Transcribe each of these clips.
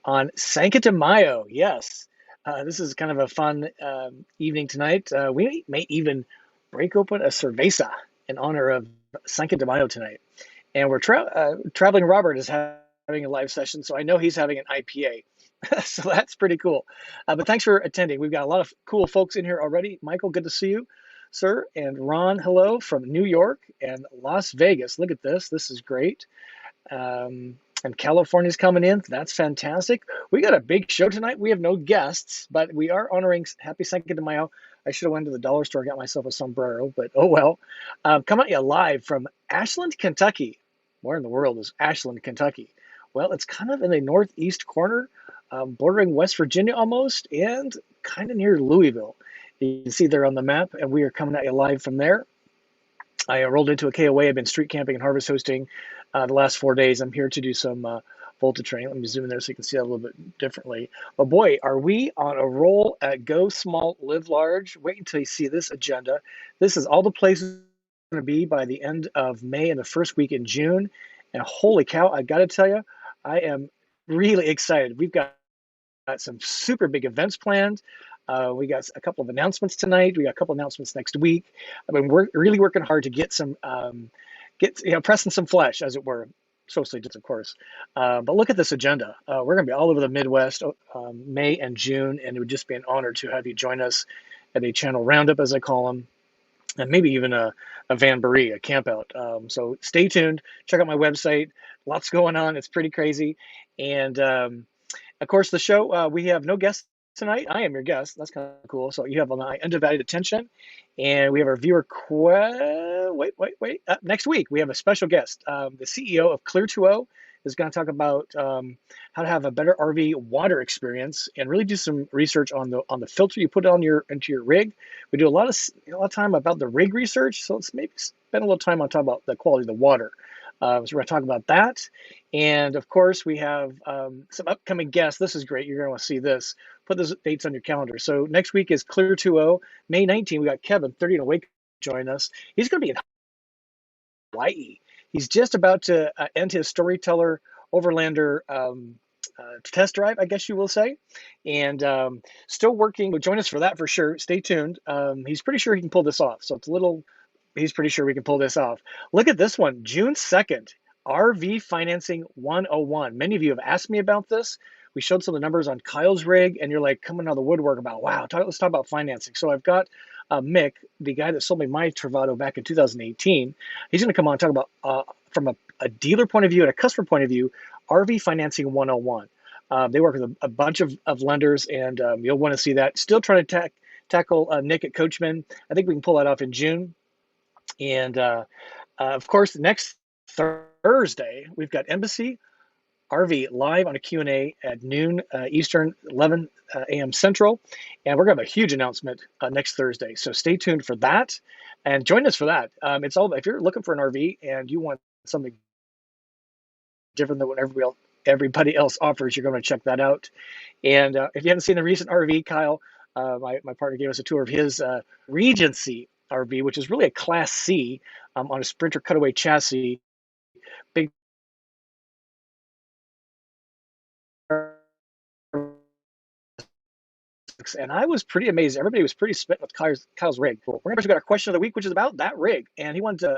on Cinco de Mayo. Yes, this is kind of a fun evening tonight. We may even break open a cerveza in honor of Cinco de Mayo tonight. And traveling Robert is having a live session, so I know he's having an IPA. So that's pretty cool. But thanks for attending. We've got a lot of cool folks in here already. Michael, good to see you, sir. And Ron, hello from New York and Las Vegas. Look at this. This is great. And California's coming in. That's fantastic. We got a big show tonight. We have no guests, but we are honoring Happy Cinco de Mayo. I should have went to the dollar store and got myself a sombrero, but oh well. Coming at you live from Ashland, Kentucky. Where in the world is Ashland, Kentucky? Well, it's kind of in the northeast corner, bordering West Virginia almost, and kind of near Louisville. You can see there on the map, and we are coming at you live from there. I rolled into a KOA. I've been street camping and harvest hosting the last 4 days. I'm here to do some Volta training. Let me zoom in there so you can see that a little bit differently. But boy, are we on a roll at Go Small, Live Large. Wait until you see this agenda. This is all the places going to be by the end of May and the first week in June. And holy cow, I got to tell you, I am really excited. We've got some super big events planned. We got a couple of announcements tonight. We got a couple of announcements next week. I've been really working hard to get some, pressing some flesh, as it were, socially just, of course. But look at this agenda. We're going to be all over the Midwest, May and June, and it would just be an honor to have you join us at a channel roundup, as I call them, and maybe even a vanbaree, a camp out. So stay tuned. Check out my website. Lots going on. It's pretty crazy. And of course, the show, we have no guests tonight. I am your guest. That's kind of cool. So you have my undivided attention. And we have our viewer next week, we have a special guest. The CEO of Clear2O is going to talk about how to have a better RV water experience and really do some research on the filter you put into your rig. We do a lot of time about the rig research, so let's maybe spend a little time on talking about the quality of the water. So we're going to talk about that. And of course, we have some upcoming guests. This is great. You're going to want to see this. Put those dates on your calendar. So next week is Clear2O. May 19th, we got Kevin, 30 and Awake, join us. He's going to be in Hawaii. He's just about to end his Storyteller Overlander test drive, I guess you will say, and still working. But join us for that for sure. Stay tuned. He's pretty sure he can pull this off. So it's a little. He's pretty sure we can pull this off. Look at this one, June 2nd, RV Financing 101. Many of you have asked me about this. We showed some of the numbers on Kyle's rig, and you're like coming out of the woodwork about, wow, let's talk about financing. So I've got Mick, the guy that sold me my Travato back in 2018. He's going to come on and talk about, from a dealer point of view and a customer point of view, RV Financing 101. They work with a bunch of lenders, and you'll want to see that. Still trying to tackle Nick at Coachman. I think we can pull that off in June. And of course, next Thursday, we've got Embassy RV live on a Q&A at noon Eastern, 11 a.m. Central. And we're going to have a huge announcement next Thursday. So stay tuned for that and join us for that. It's all, if you're looking for an RV and you want something different than what everybody else offers, you're going to check that out. And if you haven't seen the recent RV, Kyle, my partner gave us a tour of his Regency RV, which is really a Class C on a Sprinter cutaway chassis. Big. And I was pretty amazed. Everybody was pretty spit with Kyle's rig. We're going to got our question of the week, which is about that rig. And he wanted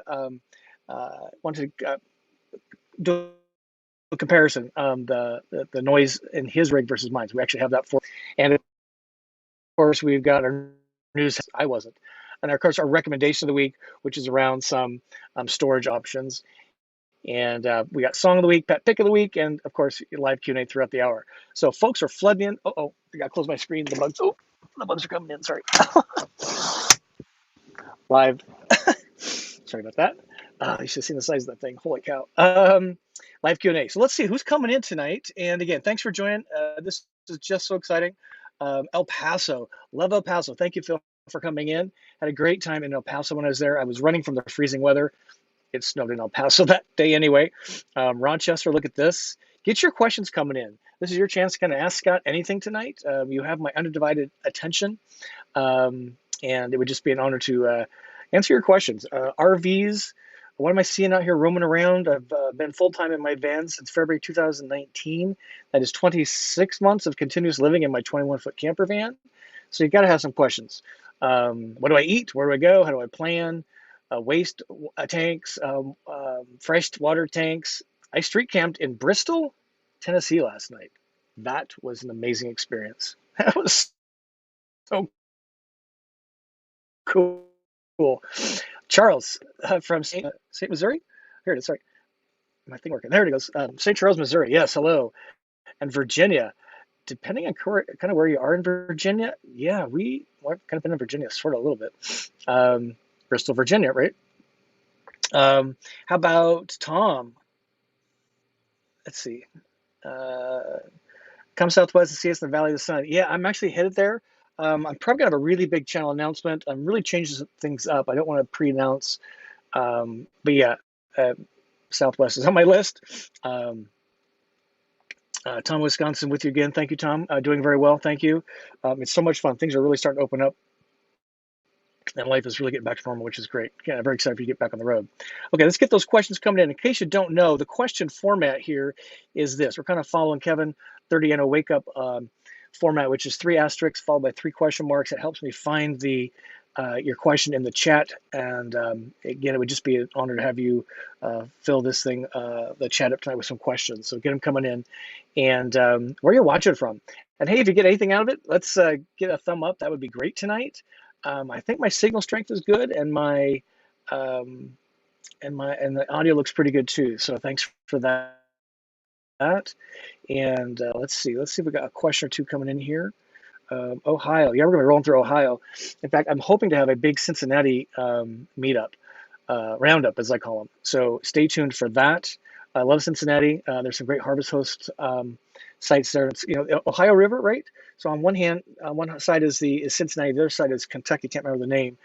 to do a comparison, the noise in his rig versus mine. So we actually have that for. And of course, we've got our news. I wasn't. And of course, our recommendation of the week, which is around some storage options. And we got song of the week, pet pick of the week, and of course, live Q&A throughout the hour. So folks are flooding in. I got to close my screen. The bugs are coming in. Sorry. Live. Sorry about that. You should have seen the size of that thing. Holy cow. Live Q&A. So let's see who's coming in tonight. And again, thanks for joining. This is just so exciting. El Paso. Love El Paso. Thank you, Phil, for coming in. Had a great time in El Paso when I was there. I was running from the freezing weather. It snowed in El Paso that day anyway. Rochester, look at this. Get your questions coming in. This is your chance to kind of ask Scott anything tonight. You have my undivided attention. And it would just be an honor to answer your questions. RVs, what am I seeing out here roaming around? I've been full-time in my van since February 2019. That is 26 months of continuous living in my 21-foot camper van. So you got to have some questions. What do I eat? Where do I go? How do I plan? Waste tanks, fresh water tanks. I street camped in Bristol, Tennessee last night. That was an amazing experience. That was so cool. Charles from St. Missouri. Here it is. Sorry, my thing working. There it goes. St. Charles, Missouri. Yes, hello. And Virginia. Depending on kind of where you are in Virginia, yeah, I've kind of been in Virginia sort of a little bit. Bristol, Virginia, right? How about Tom? Let's see. Come southwest and see us in the Valley of the Sun. Yeah, I'm actually headed there. I'm probably gonna have a really big channel announcement. I'm really changing things up. I don't want to pre-announce, but yeah, Southwest is on my list. Tom, Wisconsin, with you again. Thank you, Tom. Doing very well. Thank you. It's so much fun. Things are really starting to open up, and life is really getting back to normal, which is great. Yeah, I'm very excited for you to get back on the road. Okay, let's get those questions coming in. In case you don't know, the question format here is this. We're kind of following Kevin 30 and a wake up format, which is 3 asterisks followed by 3 question marks. It helps me find your question in the chat. And again, it would just be an honor to have you fill this thing, the chat up tonight with some questions. So get them coming in, and where you're watching from. And hey, if you get anything out of it, let's get a thumb up. That would be great tonight. I think my signal strength is good, and my and the audio looks pretty good too. So thanks for that. And let's see if we got a question or two coming in here. Ohio, yeah, we're gonna be rolling through Ohio. In fact, I'm hoping to have a big Cincinnati meetup, roundup as I call them. So stay tuned for that. I love Cincinnati. There's some great Harvest Host sites there. It's, Ohio River, right? So on one side is Cincinnati, the other side is Kentucky. Can't remember the name.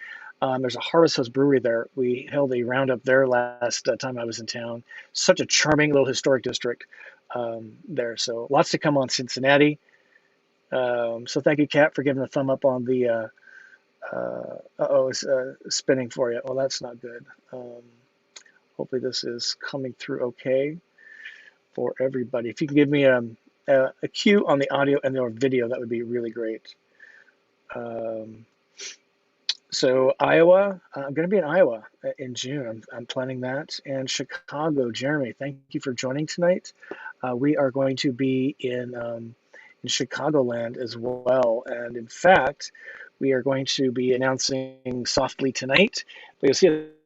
There's a Harvest Host brewery there. We held a roundup there last time I was in town. Such a charming little historic district there. So lots to come on Cincinnati. So thank you, Kat, for giving a thumb up on the. It's spinning for you. Well, that's not good. Hopefully this is coming through okay for everybody. If you can give me a cue on the audio and the video, that would be really great. So Iowa, I'm going to be in Iowa in June. I'm planning that. And Chicago, Jeremy, thank you for joining tonight. We are going to be in Chicagoland as well. And in fact, we are going to be announcing softly tonight. But you'll see it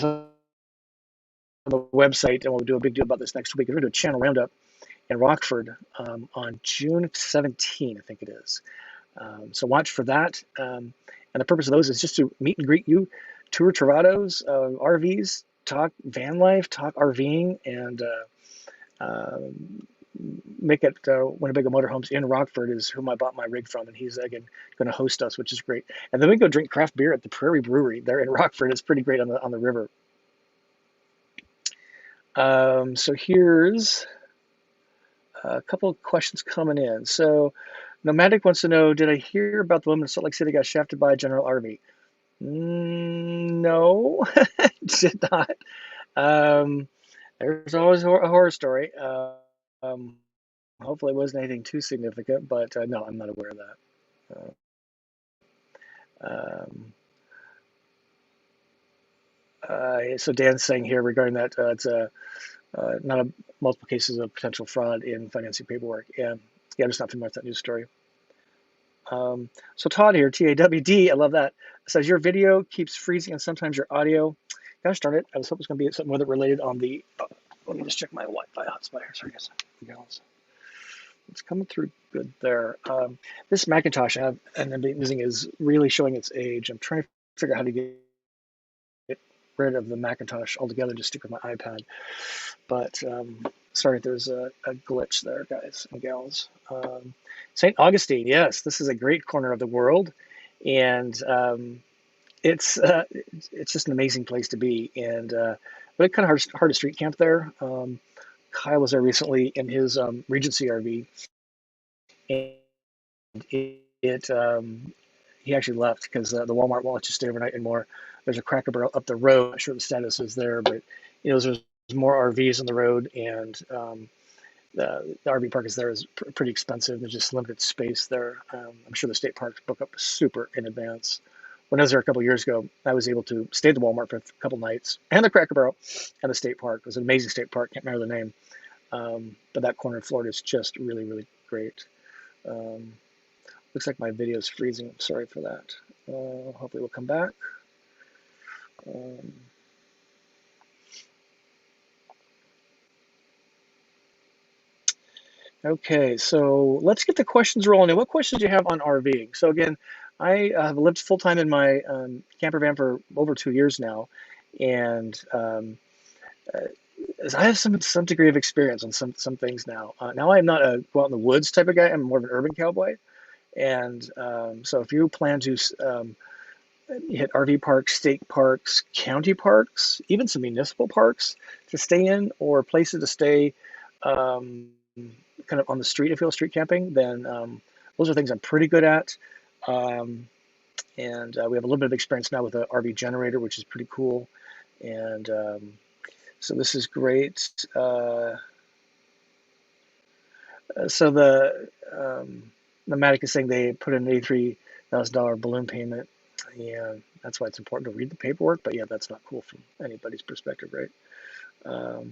on the website, and we'll do a big deal about this next week. We're going to do a channel roundup in Rockford on June 17, I think it is. So watch for that. And the purpose of those is just to meet and greet you, tour Travatos, RVs, talk van life, talk RVing, and Mick at Winnebago Motorhomes in Rockford is whom I bought my rig from, and he's again going to host us, which is great. And then we go drink craft beer at the Prairie Brewery there in Rockford. It's pretty great on the river. So here's a couple of questions coming in. So Nomadic wants to know, did I hear about the woman in Salt Lake City got shafted by a General RV? No, did not. There's always a horror story. Hopefully it wasn't anything too significant, but no, I'm not aware of that. So Dan's saying here regarding that, it's not multiple cases of potential fraud in financing paperwork. Yeah, I'm just not familiar with that news story. So Todd here, TAWD, I love that. Says your video keeps freezing and sometimes your audio. Gosh darn it, I was hoping it was going to be something weather related on the. Let me just check my Wi-Fi hotspot here. Sorry, guys. It's coming through good there. This Macintosh I've been using is really showing its age. I'm trying to figure out how to get rid of the Macintosh altogether, just stick with my iPad. But sorry, there's a glitch there, guys and gals. St. Augustine, yes, this is a great corner of the world, and it's just an amazing place to be. And but it's kind of hard to street camp there. Kyle was there recently in his Regency RV, and he actually left because the Walmart won't let you stay overnight anymore. There's a Cracker Barrel up the road. I'm not sure the status is there, but there's more RVs on the road, and the RV park is there is pretty expensive. There's just limited space there. I'm sure the state parks book up super in advance. When I was there a couple of years ago, I was able to stay at the Walmart for a couple nights, and the Cracker Barrel, and the state park. It was an amazing state park. Can't remember the name, but that corner of Florida is just really, really great. Looks like my video is freezing. I'm sorry for that. Hopefully, we'll come back. Okay, so let's get the questions rolling. And what questions do you have on RVing? So again, I have lived full time in my camper van for over 2 years now, and I have some degree of experience on some things now. Now I'm not a go out in the woods type of guy. I'm more of an urban cowboy, and so if you plan to hit RV parks, state parks, county parks, even some municipal parks to stay in, or places to stay kind of on the street, if you will, street camping, then those are things I'm pretty good at. And we have a little bit of experience now with the RV generator, which is pretty cool. And so this is great. So the Matic is saying they put in an $83,000 balloon payment. Yeah, that's why it's important to read the paperwork. But yeah, that's not cool from anybody's perspective, right? So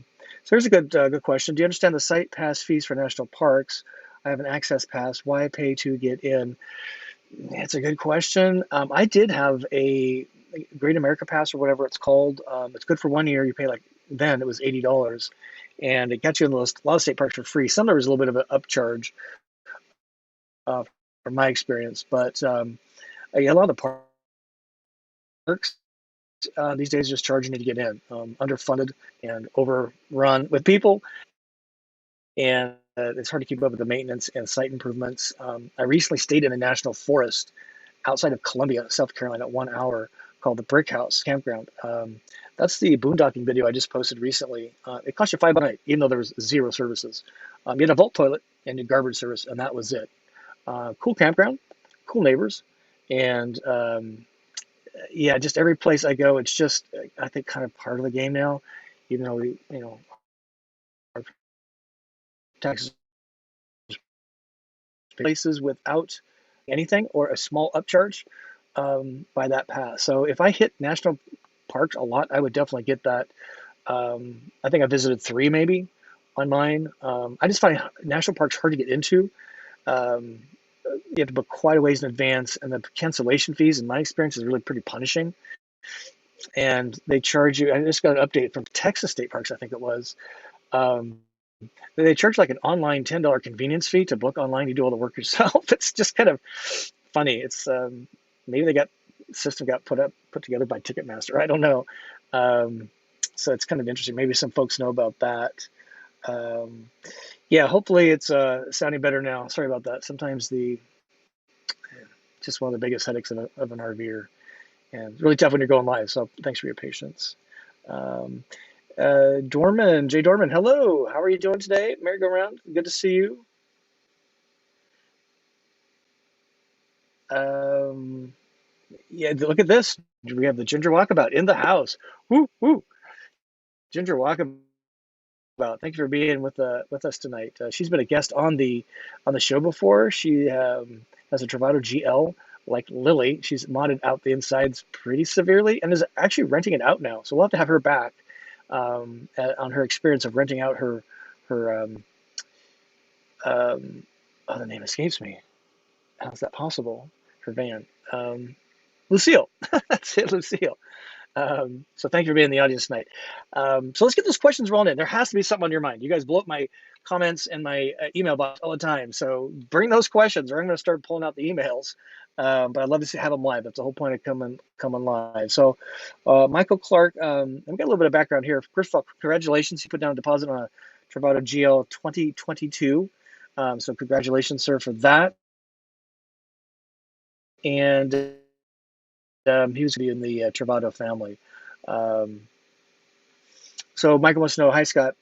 here's a good question. Do you understand the site pass fees for national parks? I have an access pass. Why pay to get in? It's a good question. I did have a Great America Pass or whatever it's called. It's good for 1 year. You pay then it was $80, and it got you in a lot of state parks for free. Some there was a little bit of an upcharge from my experience, but a lot of the parks these days just charging you to get in, underfunded and overrun with people, and it's hard to keep up with the maintenance and site improvements. I recently stayed in a national forest outside of Columbia, South Carolina, 1 hour, called the Brick House Campground. That's the boondocking video I just posted recently. It cost you $5 a night, even though there was zero services. You had a vault toilet and a garbage service, and that was it. Cool campground, cool neighbors, and yeah, just every place I go, it's just, I think, kind of part of the game now. Even though our taxes places without anything or a small upcharge by that pass. So if I hit national parks a lot, I would definitely get that. I think I visited 3 maybe on mine. I just find national parks hard to get into. You have to book quite a ways in advance, and the cancellation fees, in my experience, is really pretty punishing. And they charge you. I just got an update from Texas State Parks, I think it was. They charge like an online $10 convenience fee to book online. You do all the work yourself. It's just kind of funny. It's maybe the system got put together by Ticketmaster. I don't know. So it's kind of interesting. Maybe some folks know about that. Yeah, hopefully it's sounding better now. Sorry about that. Sometimes just one of the biggest headaches of an RVer, and really tough when you're going live. So thanks for your patience. Dorman, Jay Dorman, hello. How are you doing today? Merry-go-round, good to see you. Yeah, look at this. We have the Ginger Walkabout in the house. Woo, woo. Ginger Walkabout, thank you for being with us tonight. She's been a guest on the show before. She has a Travato GL like Lily. She's modded out the insides pretty severely and is actually renting it out now. So we'll have to have her back on her experience of renting out her the name escapes me. How's that possible? Her van. Lucille. That's it, Lucille. So thank you for being in the audience tonight. So let's get those questions rolling in. There has to be something on your mind. You guys blow up my comments and my email box all the time. So bring those questions, or I'm going to start pulling out the emails. But I'd love to have them live. That's the whole point of coming live. So Michael Clark, I've got a little bit of background here. First of all, congratulations. You put down a deposit on a Travato GL 2022. So congratulations, sir, for that. And he was going to be in the Travato family. So Michael wants to know, hi, Scott.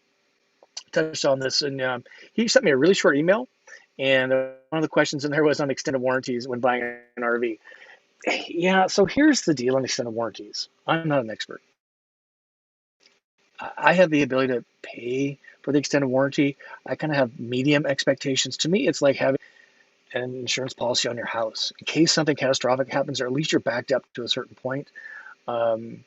Touched on this, and he sent me a really short email. And one of the questions in there was on extended warranties when buying an RV. Yeah, so here's the deal on extended warranties. I'm not an expert. I have the ability to pay for the extended warranty. I kind of have medium expectations. To me, it's like having an insurance policy on your house. In case something catastrophic happens, or at least you're backed up to a certain point. Um,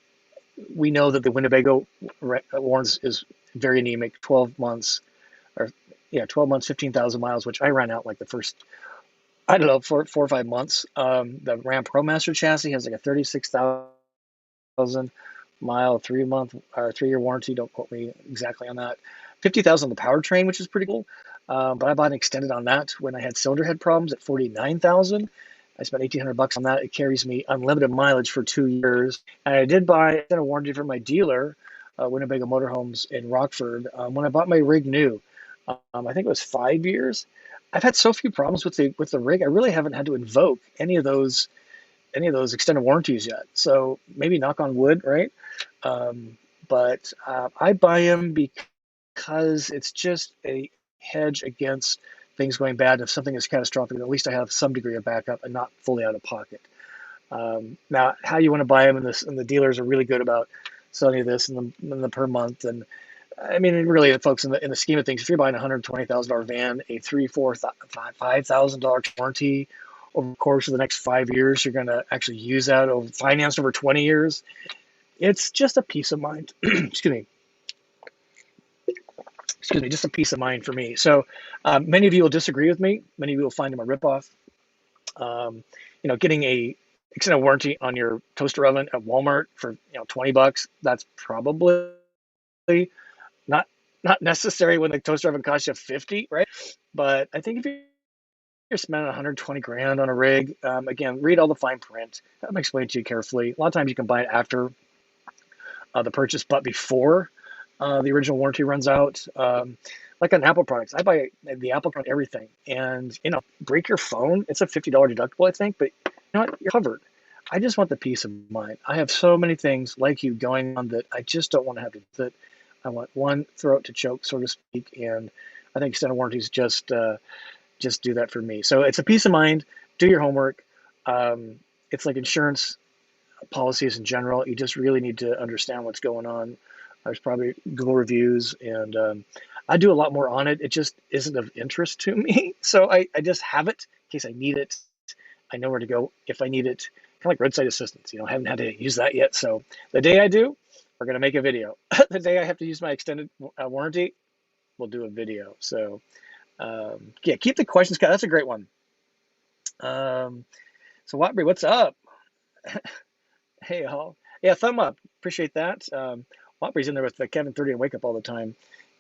we know that the Winnebago warranty is very anemic, 12 months, or yeah, 12 months, 15,000 miles, which I ran out like the first, I don't know, 4 or 5 months. The Ram ProMaster chassis has like a 36,000 mile 3 month or 3 year warranty. Don't quote me exactly on that. 50,000 on the powertrain, which is pretty cool. But I bought an extended on that when I had cylinder head problems at 49,000. I spent 1,800 bucks on that. It carries me unlimited mileage for 2 years. And I did buy a warranty from my dealer, Winnebago Motorhomes in Rockford, when I bought my rig new. I think it was 5 years. I've had so few problems with the rig. I really haven't had to invoke any of those extended warranties yet. So maybe knock on wood, right? But I buy them because it's just a hedge against things going bad. And if something is catastrophic, at least I have some degree of backup and not fully out of pocket. Now, how you want to buy them, and the dealers are really good about selling you this and the per month. And I mean, really, folks, in the scheme of things, if you're buying a $120,000 van, a $5,000 warranty over the course of the next 5 years, you're going to actually use that over financed over 20 years. It's just a peace of mind. Excuse me, just a peace of mind for me. So many of you will disagree with me. Many of you will find them a ripoff. Getting a extended warranty on your toaster oven at Walmart for $20, that's probably not not necessary when the toaster oven costs you 50, right? But I think if you're spending 120 grand on a rig, again, read all the fine print. I'm explain it to you carefully. A lot of times you can buy it after the purchase, but before the original warranty runs out. Like on Apple products, I buy the Apple product everything, and break your phone. It's a $50 deductible, I think, but you know what? You're covered. I just want the peace of mind. I have so many things like you going on that I just don't want to have to do that. I want one throat to choke, so to speak, and I think extended warranties just do that for me. So it's a peace of mind. Do your homework. It's like insurance policies in general. You just really need to understand what's going on. There's probably Google reviews, and I do a lot more on it. It just isn't of interest to me. So I just have it in case I need it. I know where to go if I need it. Kind of like roadside assistance. I haven't had to use that yet. So the day I do, we're going to make a video. The day I have to use my extended warranty, we'll do a video. So yeah, keep the questions. That's a great one. So Watbury, what's up? Hey, all. Yeah, thumb up. Appreciate that. Watbury's in there with Kevin 30 and Wake Up all the time.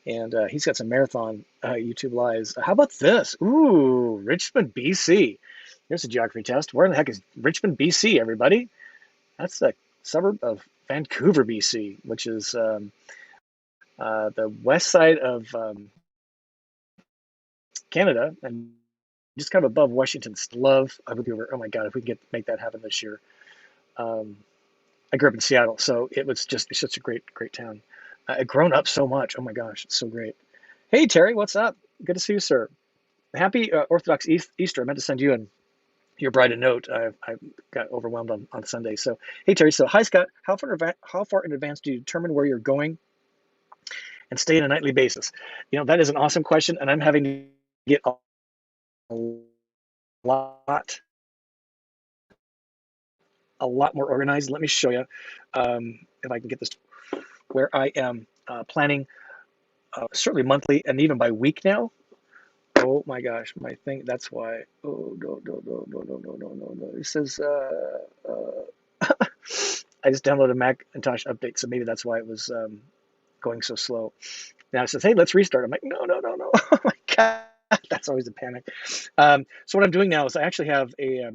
And he's got some marathon YouTube lives. How about this? Ooh, Richmond, BC. Here's a geography test. Where in the heck is Richmond, BC, everybody? That's a suburb of Vancouver, BC, which is the west side of Canada and just kind of above Washington. Love Vancouver. Oh my God, if we can make that happen this year. I grew up in Seattle, so it's such a great town. I've grown up so much. Oh my gosh, it's so great. Hey Terry, what's up? Good to see you, sir. Happy Orthodox Easter. I meant to send you and your bride a note. I got overwhelmed on Sunday. So hey Terry. So hi Scott. How far in advance do you determine where you're going and stay on a nightly basis? That is an awesome question, and I'm having to get a lot more organized. Let me show you if I can get this where I am planning certainly monthly and even by week now. Oh my gosh, my thing. That's why. Oh no. It says I just downloaded a Macintosh update, so maybe that's why it was going so slow. Now it says, "Hey, let's restart." I'm like, no. Oh my god, that's always a panic. So what I'm doing now is I actually have a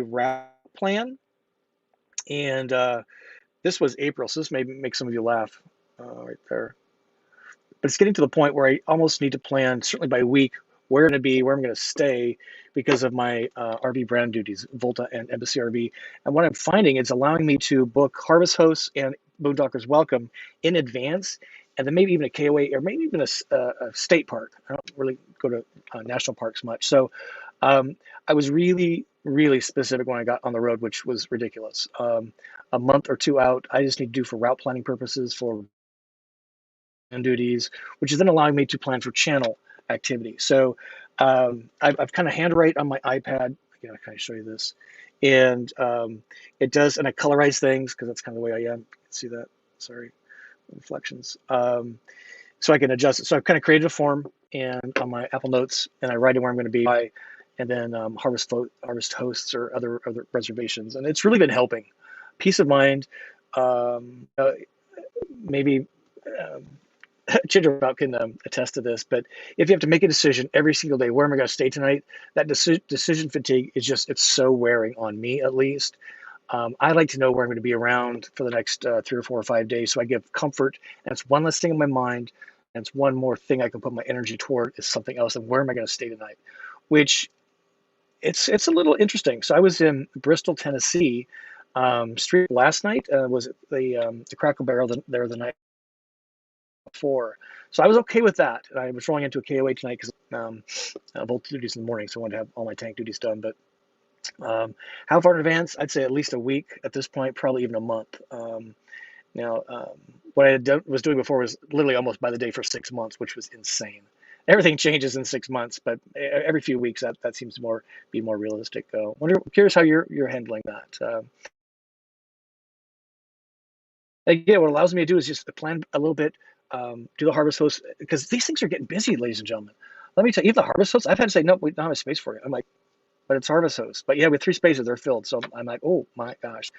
wrap plan, and this was April, so this may make some of you laugh right there. But it's getting to the point where I almost need to plan, certainly by week, where I'm going to be, where I'm going to stay, because of my RV brand duties, Volta and Embassy RV. And what I'm finding is allowing me to book Harvest Hosts and Boondockers Welcome in advance, and then maybe even a KOA or maybe even a state park. I don't really go to national parks much. So I was really really specific when I got on the road, which was ridiculous. A month or two out, I just need to do for route planning purposes for duties, which is then allowing me to plan for channel activity. So I've kind of handwrite on my iPad. Again, I kind of show you this, and it does, and I colorize things because that's kind of the way I am. You can see that. Sorry, reflections. So I can adjust it. So I've kind of created a form and on my Apple Notes, and I write in where I'm going to be by, and then harvest hosts or other reservations, and it's really been helping. Peace of mind. Maybe. Ginger can attest to this, but if you have to make a decision every single day, where am I going to stay tonight? That decision fatigue is just, it's so wearing on me, at least. I like to know where I'm going to be around for the next 3 or 4 or 5 days, so I give comfort, and it's one less thing in my mind, and it's one more thing I can put my energy toward is something else, and where am I going to stay tonight? Which, it's a little interesting. So I was in Bristol, Tennessee, street last night, was the Cracker Barrel there the night before. So I was okay with that. I was rolling into a KOA tonight because both duties in the morning, so I wanted to have all my tank duties done. But how far in advance? I'd say at least a week at this point, probably even a month. Now, what I was doing before was literally almost by the day for 6 months, which was insane. Everything changes in 6 months, but every few weeks that seems to be more realistic. Curious how you're handling that. Again, what it allows me to do is just plan a little bit, do the harvest host, because these things are getting busy, ladies and gentlemen. Let me tell you, even the harvest hosts, I've had to say, no, we don't have a space for you. I'm like, but it's harvest hosts. But yeah, with 3 spaces, they're filled. So I'm like, oh my gosh.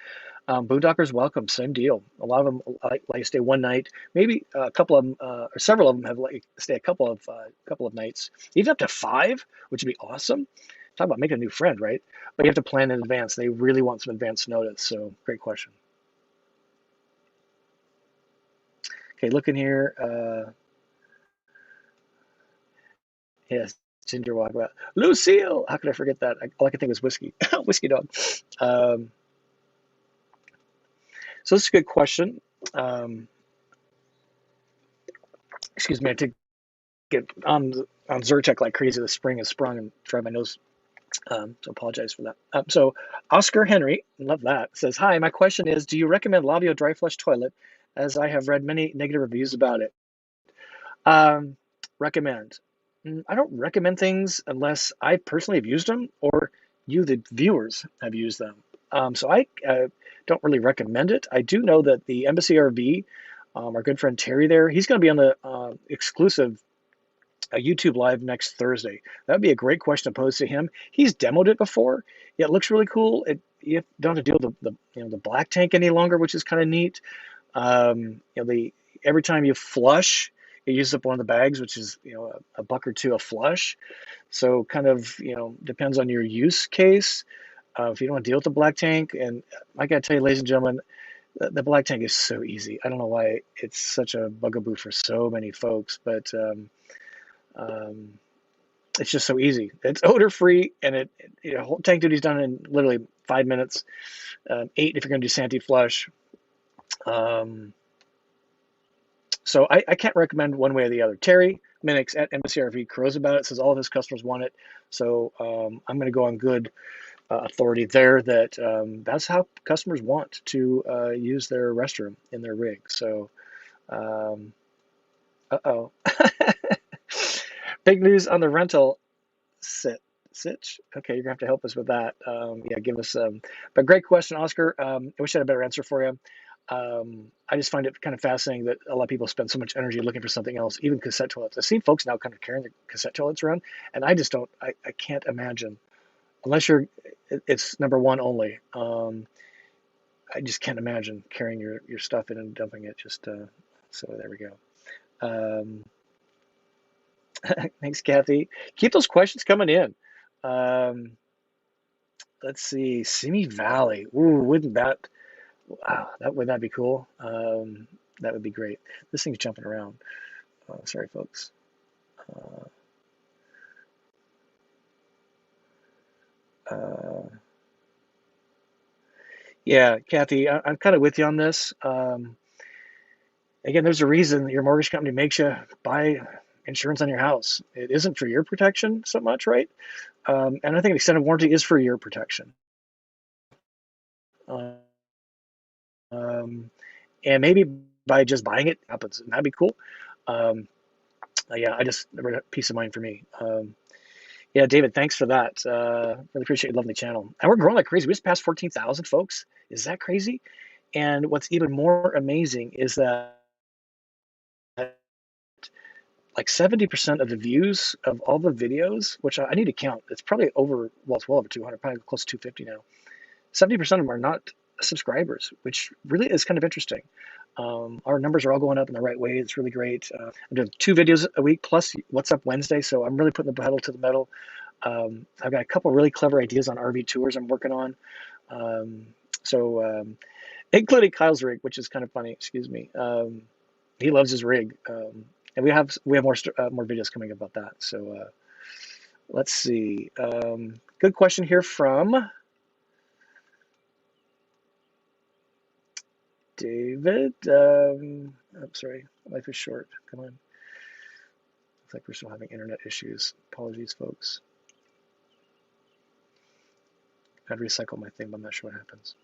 Boondockers welcome, same deal. A lot of them like to stay one night, maybe a couple of them, or several of them have like stay a couple of nights, even up to 5, which would be awesome. Talk about making a new friend, right? But you have to plan in advance. They really want some advance notice. So great question. Okay, looking here. Yes, Ginger Walkabout. Lucille! How could I forget that? All I could think was whiskey. Whiskey dog. So this is a good question. Excuse me, I did get on Zyrtec like crazy. The spring has sprung and dried my nose. So apologize for that. So Oscar Henry, love that, says, hi, my question is, do you recommend Lavio dry flush toilet, as I have read many negative reviews about it? Recommend. I don't recommend things unless I personally have used them or you, the viewers, have used them. So I don't really recommend it. I do know that the Embassy RV, our good friend Terry there, he's going to be on the exclusive YouTube live next Thursday. That would be a great question to pose to him. He's demoed it before. It looks really cool. You don't have to deal with the black tank any longer, which is kind of neat. Every time you flush, it uses up one of the bags, which is a buck or two a flush. So kind of depends on your use case. If you don't want to deal with the black tank, and I gotta tell you, ladies and gentlemen, the black tank is so easy. I don't know why it's such a bugaboo for so many folks, but it's just so easy. It's odor free, and whole tank duty is done in literally 5 minutes. 8 if you're going to do Santee flush. So I can't recommend one way or the other. Terry Minix at Embassy RV crows about it, says all of his customers want it. So I'm going to go on good authority there that that's how customers want to use their restroom in their rig. So, uh-oh. Big news on the rental sitch. Okay, you're going to have to help us with that. Yeah, give us but great question, Oscar. I wish I had a better answer for you. I just find it kind of fascinating that a lot of people spend so much energy looking for something else, even cassette toilets. I see folks now kind of carrying their cassette toilets around, and I just don't, I can't imagine, unless it's number one only. I just can't imagine carrying your stuff in and dumping it. So there we go. Thanks, Kathy. Keep those questions coming in. Let's see, Simi Valley. Ooh, wow, would that be cool? That would be great. This thing's jumping around. Sorry, folks. Yeah, Kathy, I'm kind of with you on this. Again, there's a reason your mortgage company makes you buy insurance on your house. It isn't for your protection so much, right? And I think an extended warranty is for your protection. Um, and maybe by just buying it happens, and that'd be cool. Yeah, I just peace of mind for me. Yeah, David, thanks for that. Really appreciate you loving the channel. And we're growing like crazy. We just passed 14,000 folks. Is that crazy? And what's even more amazing is that like 70% of the views of all the videos, which I need to count, it's probably over, well, it's well over 200, probably close to 250 now. 70% of them are not subscribers, which really is kind of interesting. Our numbers are all going up in the right way. It's really great. I'm doing 2 videos a week plus What's Up Wednesday, so I'm really putting the pedal to the metal. I've got a couple really clever ideas on RV tours I'm working on. Including Kyle's rig, which is kind of funny. Excuse me. He loves his rig, and we have more videos coming about that. So let's see. Good question here from David. I'm sorry, life is short. Come on. Looks like we're still having internet issues. Apologies, folks. I'd recycle my thing, but I'm not sure what happens.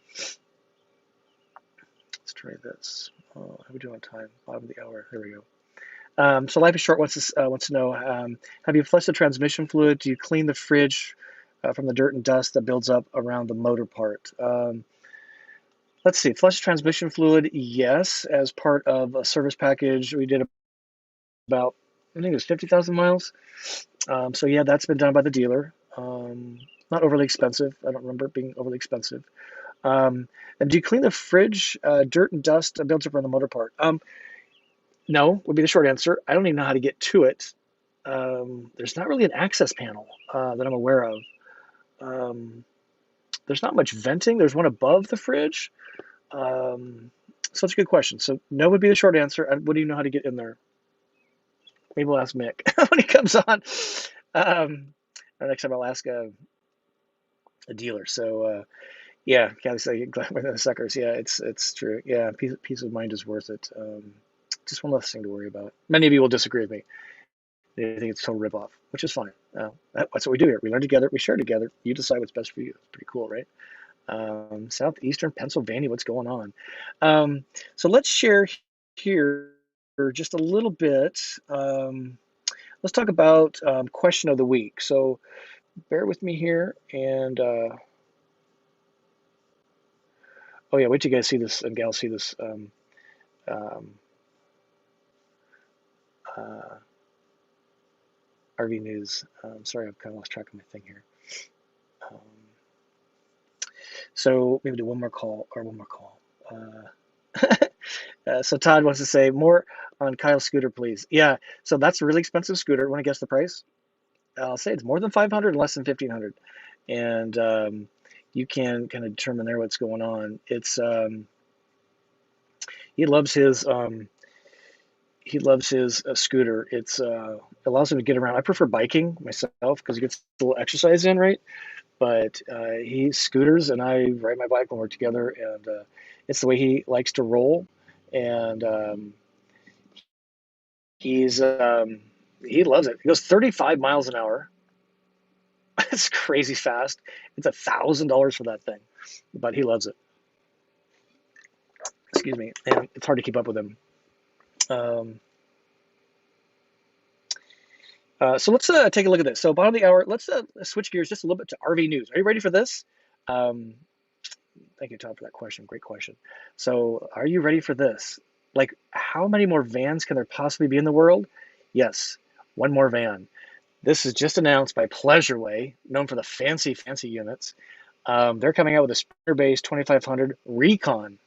Let's try this. Oh, how are we doing on time? Bottom of the hour. There we go. So life is short wants to know, have you flushed the transmission fluid? Do you clean the fridge from the dirt and dust that builds up around the motor part? Let's see, flush transmission fluid, yes, as part of a service package. We did about, I think it was 50,000 miles. So yeah, that's been done by the dealer. Not overly expensive. I don't remember it being overly expensive. And do you clean the fridge? Dirt and dust builds up around the motor part. No, would be the short answer. I don't even know how to get to it. There's not really an access panel that I'm aware of. There's not much venting. There's one above the fridge. So that's a good question. So no would be the short answer. I wouldn't even know how to get in there. Maybe we'll ask Mick when he comes on. Next time I'll ask a dealer. So yeah, Kathy said, glad we're the suckers. Yeah, it's true. Yeah, peace of mind is worth it. Just one less thing to worry about. Many of you will disagree with me. They think it's a total ripoff, which is fine. That's what we do here. We learn together. We share together. You decide what's best for you. It's pretty cool, right? Southeastern Pennsylvania, what's going on? So let's share here just a little bit. Let's talk about question of the week. So bear with me here. And oh yeah, wait till you guys see this and gals see this. RV news. Sorry, I've kind of lost track of my thing here. So maybe do one more call. So Todd wants to say more on Kyle's scooter, please. Yeah, so that's a really expensive scooter. Want to guess the price? I'll say it's more than 500 and less than 1500. And you can kind of determine there what's going on. It's he loves his scooter. It's allows him to get around. I prefer biking myself because he gets a little exercise in, right? But he scooters and I ride my bike when we're together, and it's the way he likes to roll. And he loves it. He goes 35 miles an hour. It's crazy fast. It's $1,000 for that thing, but he loves it. Excuse me, and it's hard to keep up with him. So let's take a look at this. So bottom of the hour, let's switch gears just a little bit to RV news. Are you ready for this? Thank you, Tom, for that question. Great question. So are you ready for this? Like, how many more vans can there possibly be in the world? Yes, one more van. This is just announced by Pleasureway, known for the fancy units. They're coming out with a Sprinter-based 2500 Recon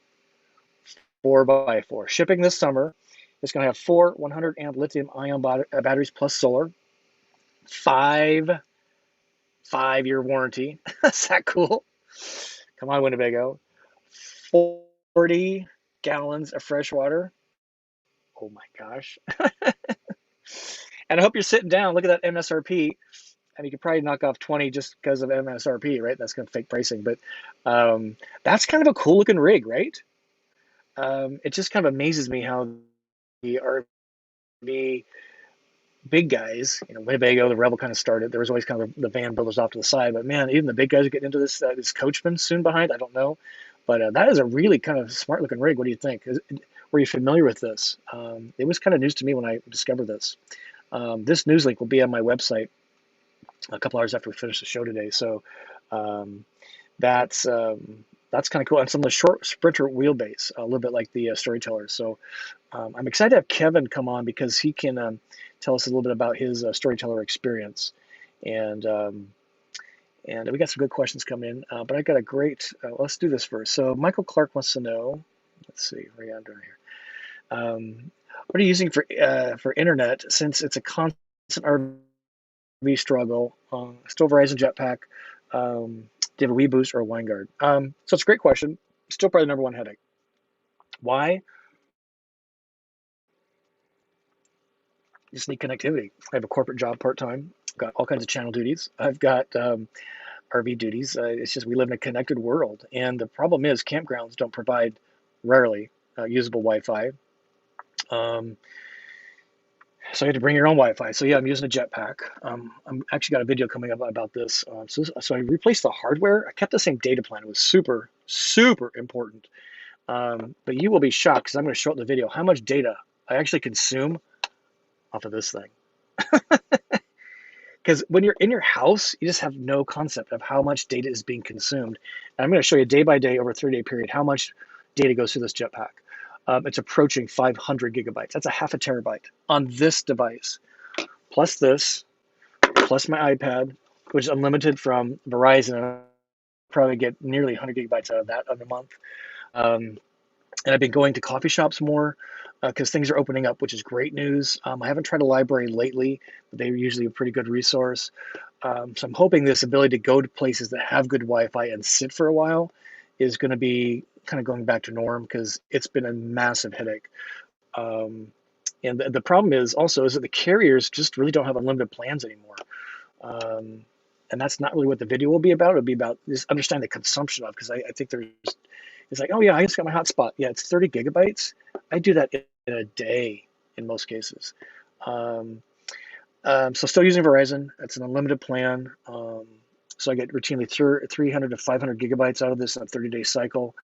4x4. Shipping this summer. It's going to have 4 100 amp lithium-ion batteries plus solar. 5-year warranty. Is that cool? Come on, Winnebago. 40 gallons of fresh water. Oh my gosh. And I hope you're sitting down. Look at that MSRP. And you could probably knock off 20 just because of MSRP, right? That's kind of fake pricing. But that's kind of a cool looking rig, right? It just kind of amazes me how the RV big guys, Winnebago, the Rebel kind of started. There was always kind of the van builders off to the side, but man, even the big guys are getting into this. This Coachman soon behind. I don't know, but that is a really kind of smart looking rig. What do you think? Were you familiar with this? It was kind of news to me when I discovered this. This news link will be on my website a couple hours after we finish the show today. So um, that's kind of cool. And some of the short sprinter wheelbase, a little bit like the Storyteller. So I'm excited to have Kevin come on because he can tell us a little bit about his Storyteller experience. And we got some good questions coming in. But I got a great. Let's do this first. So Michael Clark wants to know. Let's see, what are you doing here? What are you using for internet since it's a constant RV struggle? Still Verizon Jetpack. Do you have a Wii Boost or a Winegard? So it's a great question. Still probably the number one headache. Why? Just need connectivity. I have a corporate job part-time. Got all kinds of channel duties. I've got RV duties. It's just we live in a connected world. And the problem is campgrounds don't provide, rarely, usable Wi-Fi. So you have to bring your own Wi-Fi. So yeah, I'm using a jetpack. I'm actually got a video coming up about this. So I replaced the hardware. I kept the same data plan. It was super, super important. But you will be shocked because I'm going to show up the video how much data I actually consume off of this thing. Because when you're in your house, you just have no concept of how much data is being consumed. And I'm going to show you day by day over a 3-day period how much data goes through this jetpack. It's approaching 500 gigabytes. That's a half a terabyte on this device. Plus this, plus my iPad, which is unlimited from Verizon. I'll probably get nearly 100 gigabytes out of that in a month. And I've been going to coffee shops more because things are opening up, which is great news. I haven't tried a library lately, but they're usually a pretty good resource. So I'm hoping this ability to go to places that have good Wi-Fi and sit for a while is going to be kind of going back to norm because it's been a massive headache. And the problem is that the carriers just really don't have unlimited plans anymore. And that's not really what the video will be about. It'll be about just understanding the consumption of, because I think it's like, oh yeah, I just got my hotspot. Yeah, it's 30 gigabytes. I do that in a day in most cases. So still using Verizon. It's an unlimited plan. So I get routinely 300 to 500 gigabytes out of this in a 30-day cycle.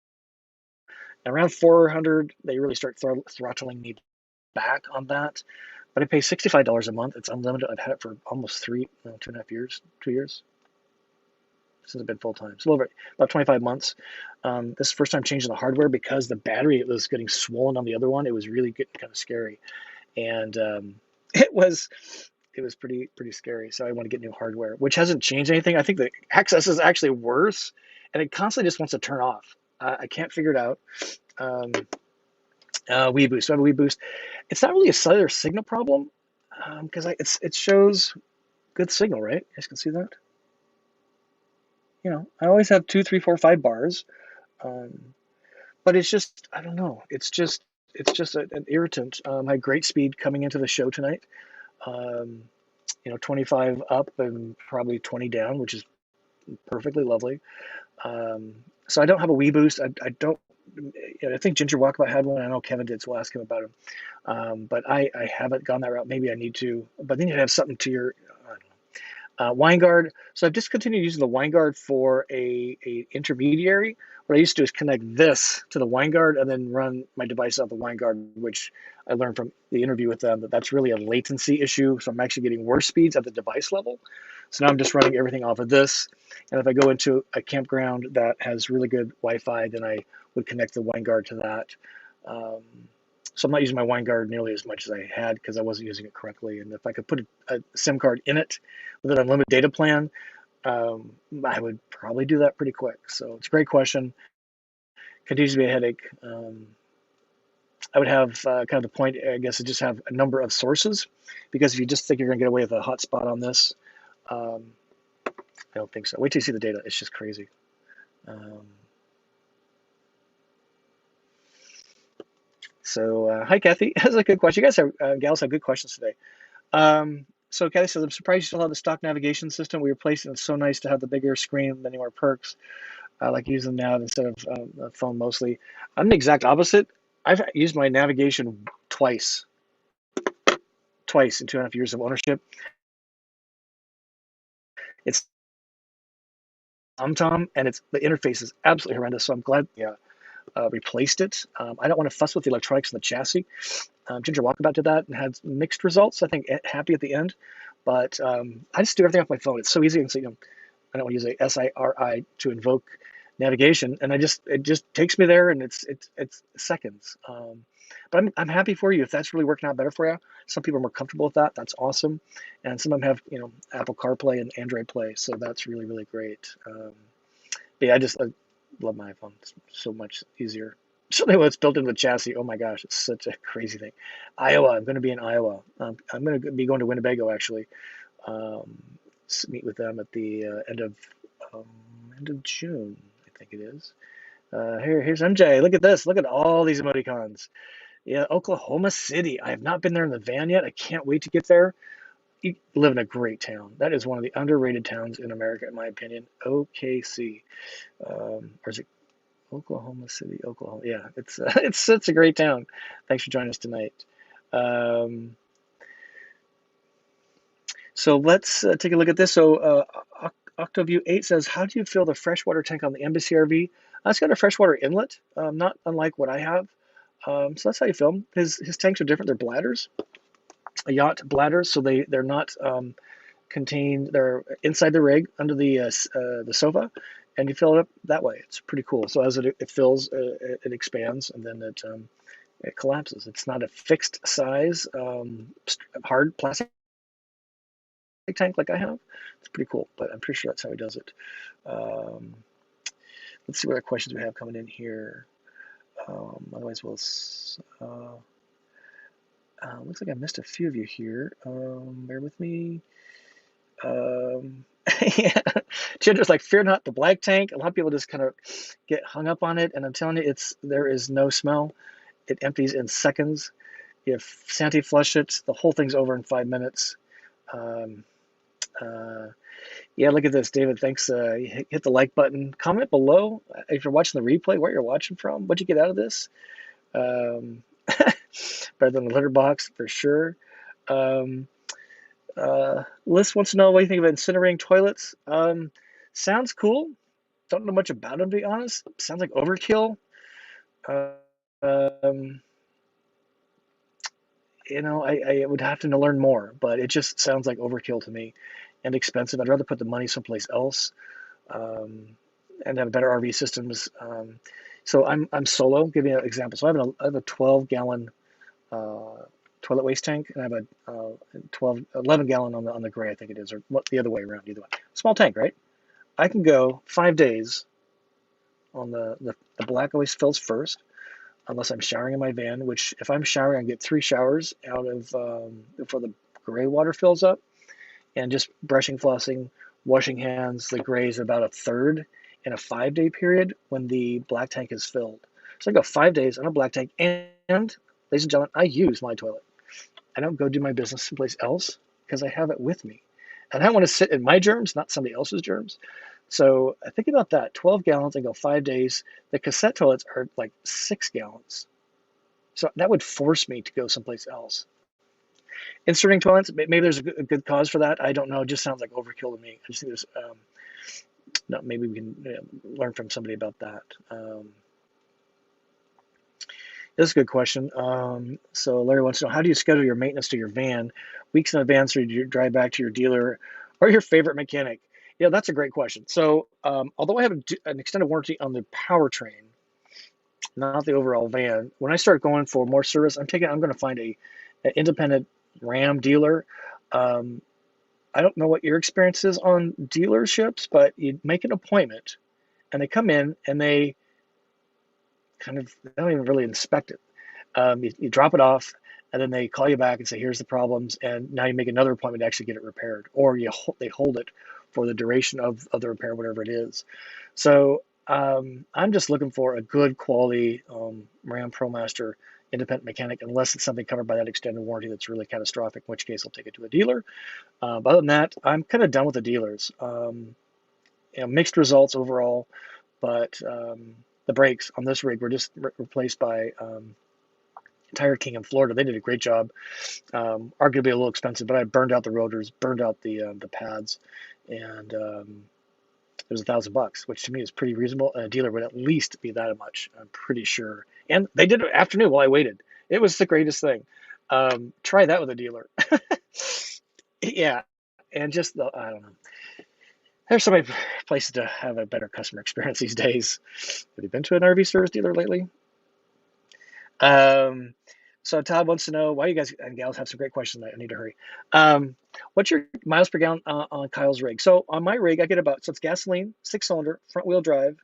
And around 400, they really start throttling me back on that. But I pay $65 a month. It's unlimited. I've had it for almost 2.5 years, 2 years since I've been full time. So about 25 months. This is the first time changing the hardware because the battery was getting swollen on the other one. It was really getting kind of scary, and it was pretty scary. So I want to get new hardware, which hasn't changed anything. I think the access is actually worse, and it constantly just wants to turn off. I can't figure it out. Wii Boost. So I have a Wii Boost. It's not really a cellular signal problem because it shows good signal, right? You guys can see that. I always have 2, 3, 4, 5 bars, but it's just I don't know. It's just an irritant. I had great speed coming into the show tonight. 25 up and probably 20 down, which is perfectly lovely. So I don't have a Wii Boost. I don't. I think Ginger Walkabout had one. I know Kevin did, so we'll ask him about him. But I haven't gone that route. Maybe I need to. But then you have something to your Winegard. So I've discontinued using the Winegard for a intermediary. What I used to do is connect this to the Winegard and then run my device off the Winegard, which I learned from the interview with them that's really a latency issue. So I'm actually getting worse speeds at the device level. So now I'm just running everything off of this. And if I go into a campground that has really good Wi-Fi, then I would connect the Winegard to that. So I'm not using my Winegard nearly as much as I had because I wasn't using it correctly. And if I could put a SIM card in it with an unlimited data plan, I would probably do that pretty quick. So it's a great question. Continues to be a headache. I would have kind of the point, I guess, to just have a number of sources, because if you just think you're going to get away with a hotspot on this, I don't think so. Wait till you see the data. It's just crazy. So hi, Kathy. That's a good question. You guys have, gals have good questions today. So Kathy says, I'm surprised you still have the stock navigation system. We replaced it. It's so nice to have the bigger screen, many more perks. I like using them now instead of the phone mostly. I'm the exact opposite. I've used my navigation twice twice in 2.5 years of ownership. It's Tom, and the interface is absolutely horrendous. So I'm glad replaced it. I don't want to fuss with the electronics in the chassis. Ginger Walkabout did that and had mixed results. I think happy at the end, but I just do everything off my phone. It's so easy, and so I don't want to use a SIRI to invoke navigation, and it just takes me there, and it's seconds. But I'm happy for you if that's really working out better for you. Some people are more comfortable with that. That's awesome, and some of them have Apple CarPlay and Android Play, so that's really really great. But yeah, I love my iPhone. It's so much easier. Certainly, what's built into the chassis. Oh my gosh, it's such a crazy thing. Iowa. I'm going to be in Iowa. I'm going to be going to Winnebago actually. Meet with them at the end of June, I think it is. Here's MJ. Look at this. Look at all these emoticons. Yeah, Oklahoma City. I have not been there in the van yet. I can't wait to get there. You live in a great town. That is one of the underrated towns in America, in my opinion. OKC, or is it Oklahoma City? Oklahoma. Yeah, it's a great town. Thanks for joining us tonight. So let's take a look at this. So Octoview 8 says, how do you fill the freshwater tank on the Embassy RV? It's got a freshwater inlet, not unlike what I have. So that's how you fill them. His tanks are different. They're bladders, yacht bladders, so they're not contained. They're inside the rig under the sofa, and you fill it up that way. It's pretty cool. So as it fills, it expands, and then it collapses. It's not a fixed size, hard plastic tank like I have. It's pretty cool, but I'm pretty sure that's how he does it. Let's see what other questions we have coming in here. Otherwise, looks like I missed a few of you here. Bear with me. Yeah, Ginger's like, fear not the black tank. A lot of people just kind of get hung up on it, and I'm telling you, there is no smell. It empties in seconds. If Santi flush it, the whole thing's over in 5 minutes. Yeah, look at this, David. Thanks. Hit the like button. Comment below if you're watching the replay, where you're watching from. What'd you get out of this? Better than the litter box for sure. Liz wants to know what you think of incinerating toilets. Sounds cool. Don't know much about them, to be honest. Sounds like overkill. I would have to learn more, but it just sounds like overkill to me and expensive. I'd rather put the money someplace else and have better RV systems. So I'm solo. Give you an example. So I have a 12-gallon toilet waste tank, and I have a 11-gallon on the gray, I think it is, or the other way around, either way. Small tank, right? I can go 5 days on the black always fills first, unless I'm showering in my van, which if I'm showering, I get 3 showers out of before the gray water fills up, and just brushing, flossing, washing hands, the gray is about a third in a 5-day period when the black tank is filled. So I go 5 days on a black tank, and ladies and gentlemen, I use my toilet. I don't go do my business someplace else because I have it with me. And I want to sit in my germs, not somebody else's germs. So think about that. 12 gallons and go 5 days. The cassette toilets are like 6 gallons. So that would force me to go someplace else. Inserting toilets, maybe there's a good cause for that. I don't know. It just sounds like overkill to me. I just think there's, maybe we can learn from somebody about that. That's a good question. So Larry wants to know, how do you schedule your maintenance to your van? Weeks in advance, or do you drive back to your dealer or your favorite mechanic? Yeah, that's a great question. So although I have an extended warranty on the powertrain, not the overall van, when I start going for more service, I'm going to find an independent Ram dealer. I don't know what your experience is on dealerships, but you make an appointment and they come in and they don't even really inspect it. You drop it off, and then they call you back and say, here's the problems, and now you make another appointment to actually get it repaired, or they hold it for the duration of the repair, whatever it is. So I'm just looking for a good quality Ram ProMaster independent mechanic, unless it's something covered by that extended warranty that's really catastrophic, in which case I'll take it to a dealer. But other than that, I'm kind of done with the dealers. Mixed results overall, but the brakes on this rig were just replaced by Tire King in Florida. They did a great job. Arguably a little expensive, but I burned out the rotors, burned out the pads, and it was $1,000, which to me is pretty reasonable. And a dealer would at least be that much, I'm pretty sure. And they did it afternoon while I waited. It was the greatest thing. Try that with a dealer. Yeah, and just I don't know. There's so many places to have a better customer experience these days. Have you been to an RV service dealer lately? So Todd wants to know why you guys and gals have some great questions tonight. I need to hurry. What's your miles per gallon on Kyle's rig? So on my rig, I get about, so it's gasoline, 6-cylinder, front wheel drive.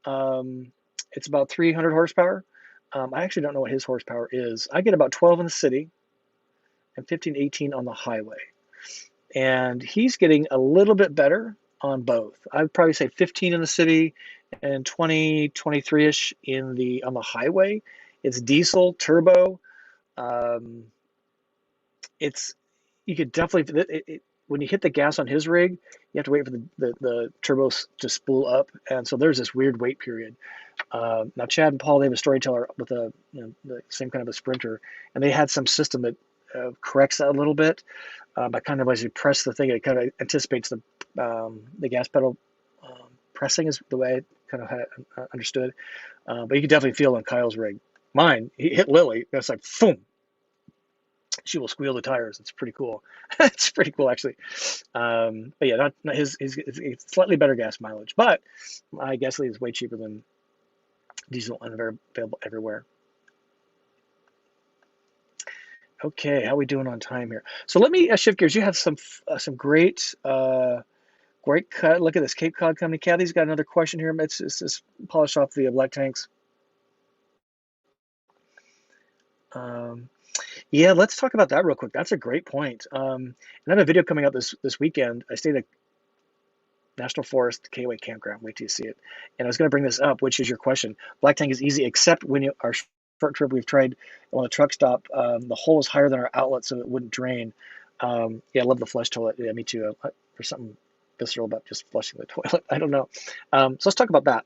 It's about 300 horsepower. I actually don't know what his horsepower is. I get about 12 in the city and 15, 18 on the highway. And he's getting a little bit better on both. I'd probably say 15 in the city and 20, 23-ish on the highway. It's diesel, turbo. You could definitely, when you hit the gas on his rig, you have to wait for the turbos to spool up, and so there's this weird wait period. Now Chad and Paul, they have a storyteller with the same kind of a Sprinter, and they had some system that corrects that a little bit. By kind of as you press the thing, it kind of anticipates the gas pedal pressing is the way I kind of had understood. But you can definitely feel on Kyle's rig. Mine, he hit Lily, it's like boom. She will squeal the tires. It's pretty cool. It's pretty cool, actually. But yeah, not his slightly better gas mileage, but my gasoline is way cheaper than diesel and available everywhere. Okay, how are we doing on time here? So let me shift gears. You have some great cut. Look at this Cape Cod company. Kathy's got another question here. It's just polish off the black tanks. Yeah, let's talk about that real quick. That's a great point. And I have a video coming out this weekend. I stayed at National Forest K-Way Campground. Wait till you see it. And I was going to bring this up, which is your question. Black tank is easy, except when our short trip we've tried on a truck stop, the hole is higher than our outlet, so it wouldn't drain. Yeah, I love the flush toilet. Yeah, me too. There's something visceral about just flushing the toilet. I don't know. So let's talk about that.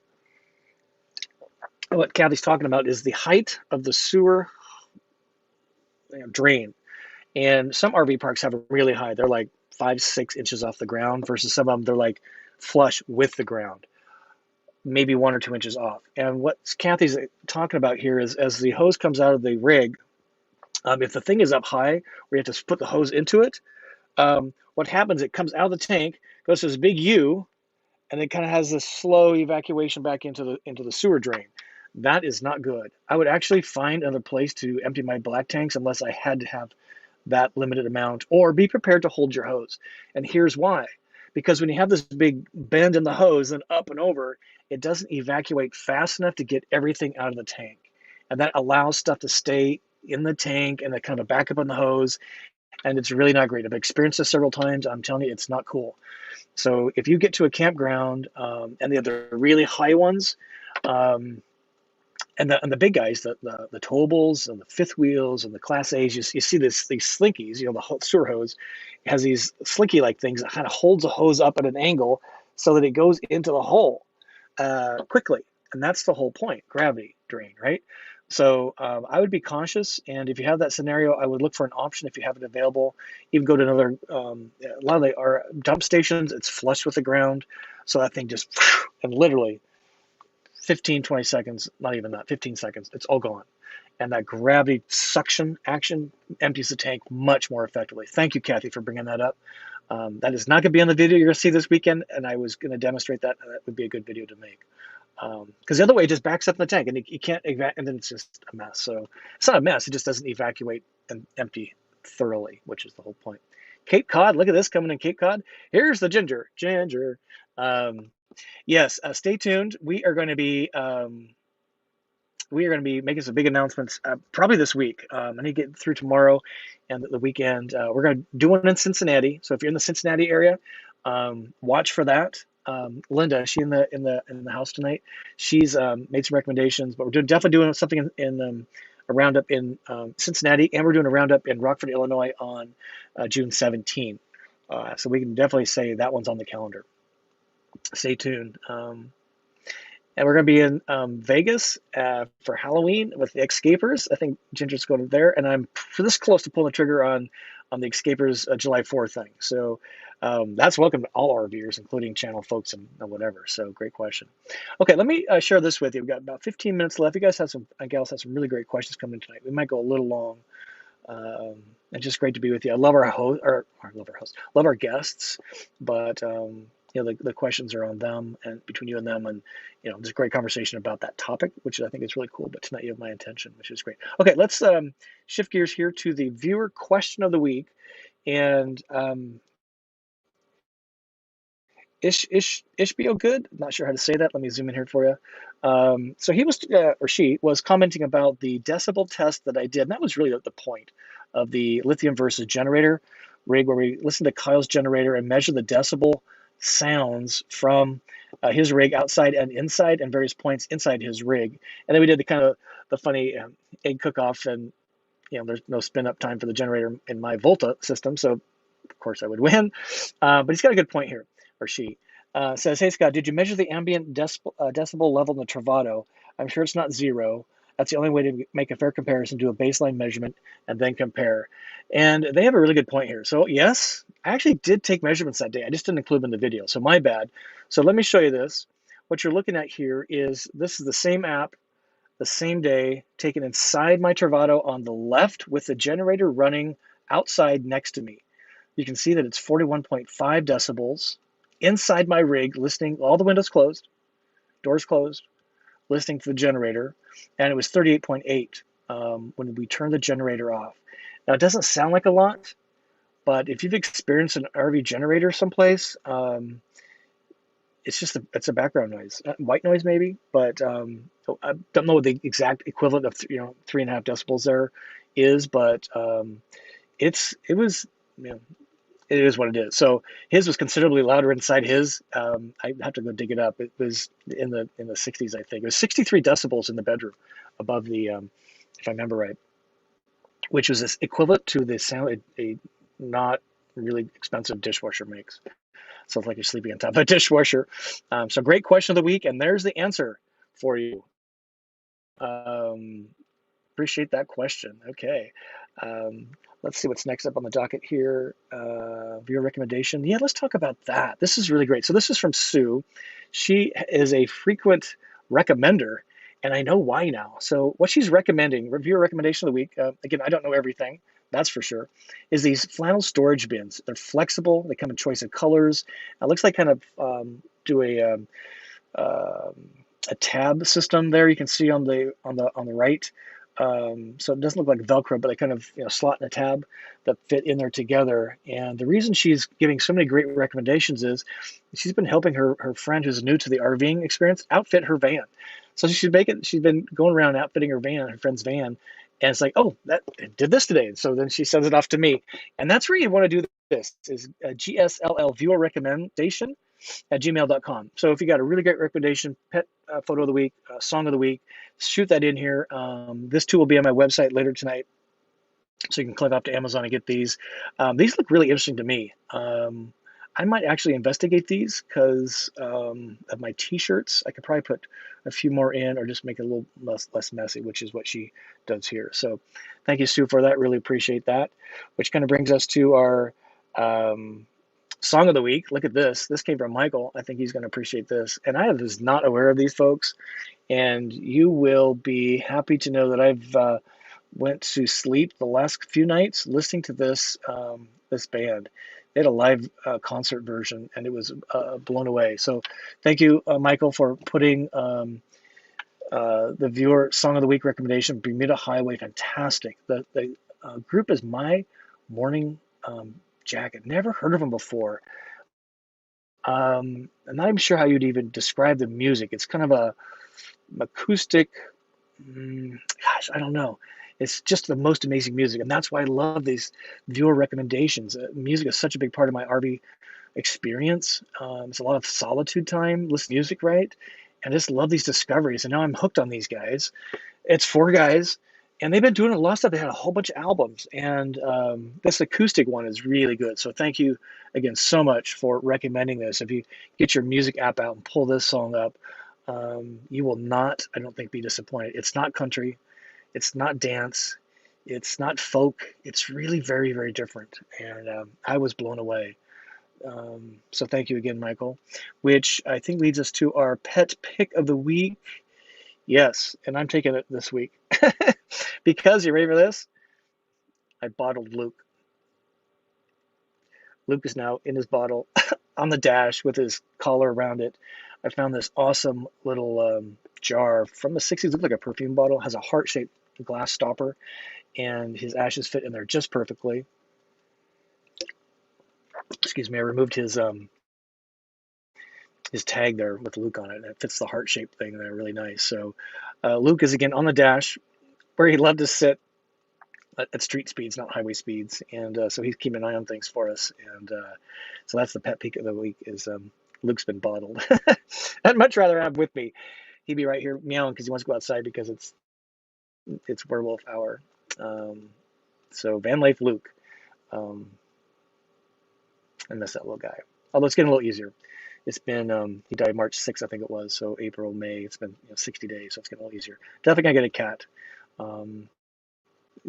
What Kathy's talking about is the height of the sewer drain. And some RV parks have it really high. They're like 5-6 inches off the ground versus some of them, they're like flush with the ground, maybe 1 or 2 inches off. And what Kathy's talking about here is as the hose comes out of the rig, if the thing is up high, where you have to put the hose into it, what happens, it comes out of the tank, goes to this big U, and it kind of has this slow evacuation back into the sewer drain. That is not good. I would actually find another place to empty my black tanks unless I had to have that limited amount, or be prepared to hold your hose. And here's why. Because when you have this big bend in the hose and up and over, it doesn't evacuate fast enough to get everything out of the tank. And that allows stuff to stay in the tank and that kind of a backup on the hose. And it's really not great. I've experienced this several times. I'm telling you, it's not cool. So if you get to a campground and the other really high ones, and the big guys, the towables and the fifth wheels and the Class A's, you see these slinkies. The sewer hose has these slinky-like things that kind of holds the hose up at an angle so that it goes into the hole quickly. And that's the whole point, gravity drain, right? So I would be cautious. And if you have that scenario, I would look for an option if you have it available. Even go to another, a lot of our dump stations, it's flush with the ground. So that thing just, and literally, 15, 20 seconds, not even that, 15 seconds, it's all gone. And that gravity suction action empties the tank much more effectively. Thank you, Kathy, for bringing that up. That is not going to be on the video you're going to see this weekend, and I was going to demonstrate that. That would be a good video to make. Because the other way, it just backs up in the tank, and you can't and then it's just a mess. So it's not a mess, it just doesn't evacuate and empty thoroughly, which is the whole point. Cape Cod, look at this coming in Cape Cod. Here's the ginger. Yes, stay tuned. We are going to be making some big announcements probably this week. I need to get through tomorrow and the weekend. We're going to do one in Cincinnati. So if you're in the Cincinnati area, watch for that. Linda, is she in the house tonight? She's made some recommendations, but we're definitely doing something in a roundup in Cincinnati, and we're doing a roundup in Rockford, Illinois on June 17. So we can definitely say that one's on the calendar. Stay tuned. And we're going to be in Vegas for Halloween with the Escapers. I think Ginger's going there, and I'm for this close to pulling the trigger on the Escapers July 4th thing. So that's welcome to all RVers, including channel folks and whatever. So great question. Okay, let me share this with you. We've got about 15 minutes left. You guys have some, gals have some really great questions coming in tonight. We might go a little long. It's just great to be with you. I love our host, love our guests, but you know, the questions are on them and between you and them, and you know, there's a great conversation about that topic, which I think is really cool. But tonight you have my attention, which is great. Okay, let's shift gears here to the viewer question of the week, and Ishbio good. Not sure how to say that. Let me zoom in here for you. So he was, or she was commenting about the decibel test that I did, and that was really the point of the lithium versus generator rig, where we listened to Kyle's generator and measure the decibel sounds from his rig outside and inside, and various points inside his rig. And then we did the kind of the funny egg cook-off, and you know, there's no spin-up time for the generator in my Volta system, so of course I would win. But he's got a good point here, or she. Says, hey Scott, did you measure the ambient decibel level in the Travato? I'm sure it's not 0. That's the only way to make a fair comparison, do a baseline measurement and then compare. And they have a really good point here. So yes, I actually did take measurements that day. I just didn't include them in the video, so my bad. So let me show you this. What you're looking at here is, this is the same app, the same day, taken inside my Travato on the left with the generator running outside next to me. You can see that it's 41.5 decibels inside my rig, listening, all the windows closed, doors closed, listening to the generator, and it was 38.8 when we turned the generator off. Now, it doesn't sound like a lot, but if you've experienced an RV generator someplace, it's just it's a background noise, white noise maybe, but I don't know what the exact equivalent of 3.5 decibels there is, but it was, you know, it is what it is. So his was considerably louder inside his. I have to go dig it up. It was in the 60s, I think. It was 63 decibels in the bedroom above the, if I remember right, which was equivalent to the sound a not really expensive dishwasher makes. So it's like you're sleeping on top of a dishwasher. So great question of the week, and there's the answer for you. Appreciate that question. Okay. Let's see what's next up on the docket here. Viewer recommendation. Yeah, let's talk about that. This is really great. So this is from Sue. She is a frequent recommender, and I know why now. So what she's recommending, viewer recommendation of the week, again, I don't know everything, that's for sure, is these flannel storage bins. They're flexible. They come in choice of colors. It looks like kind of do a tab system there. You can see on the right. So it doesn't look like Velcro, but they kind of slot in a tab that fit in there together. And the reason she's giving so many great recommendations is she's been helping her friend who's new to the RVing experience outfit her van. So she's been going around outfitting her van, her friend's van, and it's like, oh, that did this today. So then she sends it off to me, and that's where you want to do this. Is a GSLL viewer recommendation at gmail.com. So if you got a really great recommendation, pet photo of the week, song of the week, shoot that in here. This too will be on my website later tonight, so you can click off to Amazon and get these. These look really interesting to me. I might actually investigate these because of my t-shirts. I could probably put a few more in, or just make it a little less messy, which is what she does here. So thank you, Sue, for that. Really appreciate that. Which kind of brings us to our song of the week. Look at this. This came from Michael. I think he's going to appreciate this. And I was not aware of these folks. And you will be happy to know that I've went to sleep the last few nights listening to this this band. They had a live concert version, and it was blown away. So thank you, Michael, for putting the viewer song of the week recommendation, Bermuda Highway. Fantastic. The group is My Morning Jacket. Never heard of them before. I'm not even sure how you'd even describe the music. It's kind of a acoustic, gosh, I don't know. It's just the most amazing music, and that's why I love these viewer recommendations. Music is such a big part of my RV experience. It's a lot of solitude time, listen to music, right? And I just love these discoveries, and now I'm hooked on these guys. It's 4 guys, and they've been doing a lot of stuff. They had a whole bunch of albums, and this acoustic one is really good. So thank you again so much for recommending this. If you get your music app out and pull this song up, You will not, I don't think, be disappointed. It's not country. It's not dance. It's not folk. It's really very, very different. And I was blown away. So thank you again, Michael, which I think leads us to our pet pick of the week. Yes, and I'm taking it this week because, you ready for this? I bottled Luke. Luke is now in his bottle on the dash with his collar around it. I found this awesome little jar from the 60s. It looked like a perfume bottle. Has a heart-shaped glass stopper, and his ashes fit in there just perfectly. Excuse me. I removed his tag there with Luke on it, and it fits the heart-shaped thing there really nice. So Luke is again on the dash, where he loved to sit at street speeds, not highway speeds, and so he's keeping an eye on things for us. And so that's the pet peak of the week. Is Luke's been bottled. I'd much rather have him with me. He'd be right here meowing because he wants to go outside because it's werewolf hour. So VANLIFE Luke. I miss that little guy. Although it's getting a little easier. It's been he died March 6th, I think it was. So April, May. It's been 60 days, so it's getting a little easier. Definitely gonna get a cat.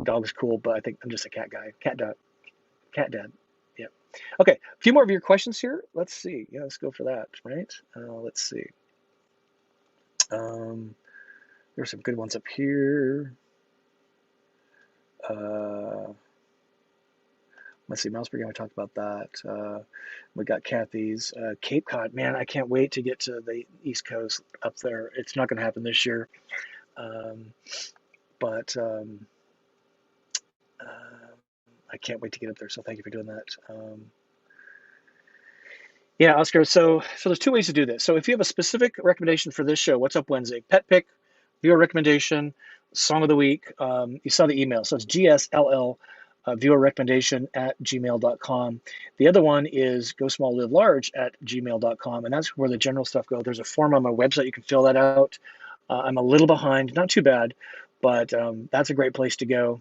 Dog's cool, but I think I'm just a cat guy. Cat dad. Yeah. Okay. A few more of your questions here. Let's see. Yeah, let's go for that. Right. Let's see. There's some good ones up here. Let's see, Mouseburg, I talked about that. We got Kathy's. Cape Cod, man, I can't wait to get to the East Coast up there. It's not going to happen this year. But I can't wait to get up there, so thank you for doing that. Yeah, Oscar, so there's two ways to do this. So if you have a specific recommendation for this show, What's Up Wednesday, pet pick, viewer recommendation, song of the week, you saw the email. So it's GSLL, viewer recommendation at gmail.com. The other one is go small, live large at gmail.com, and that's where the general stuff goes. There's a form on my website. You can fill that out. I'm a little behind, not too bad, but that's a great place to go.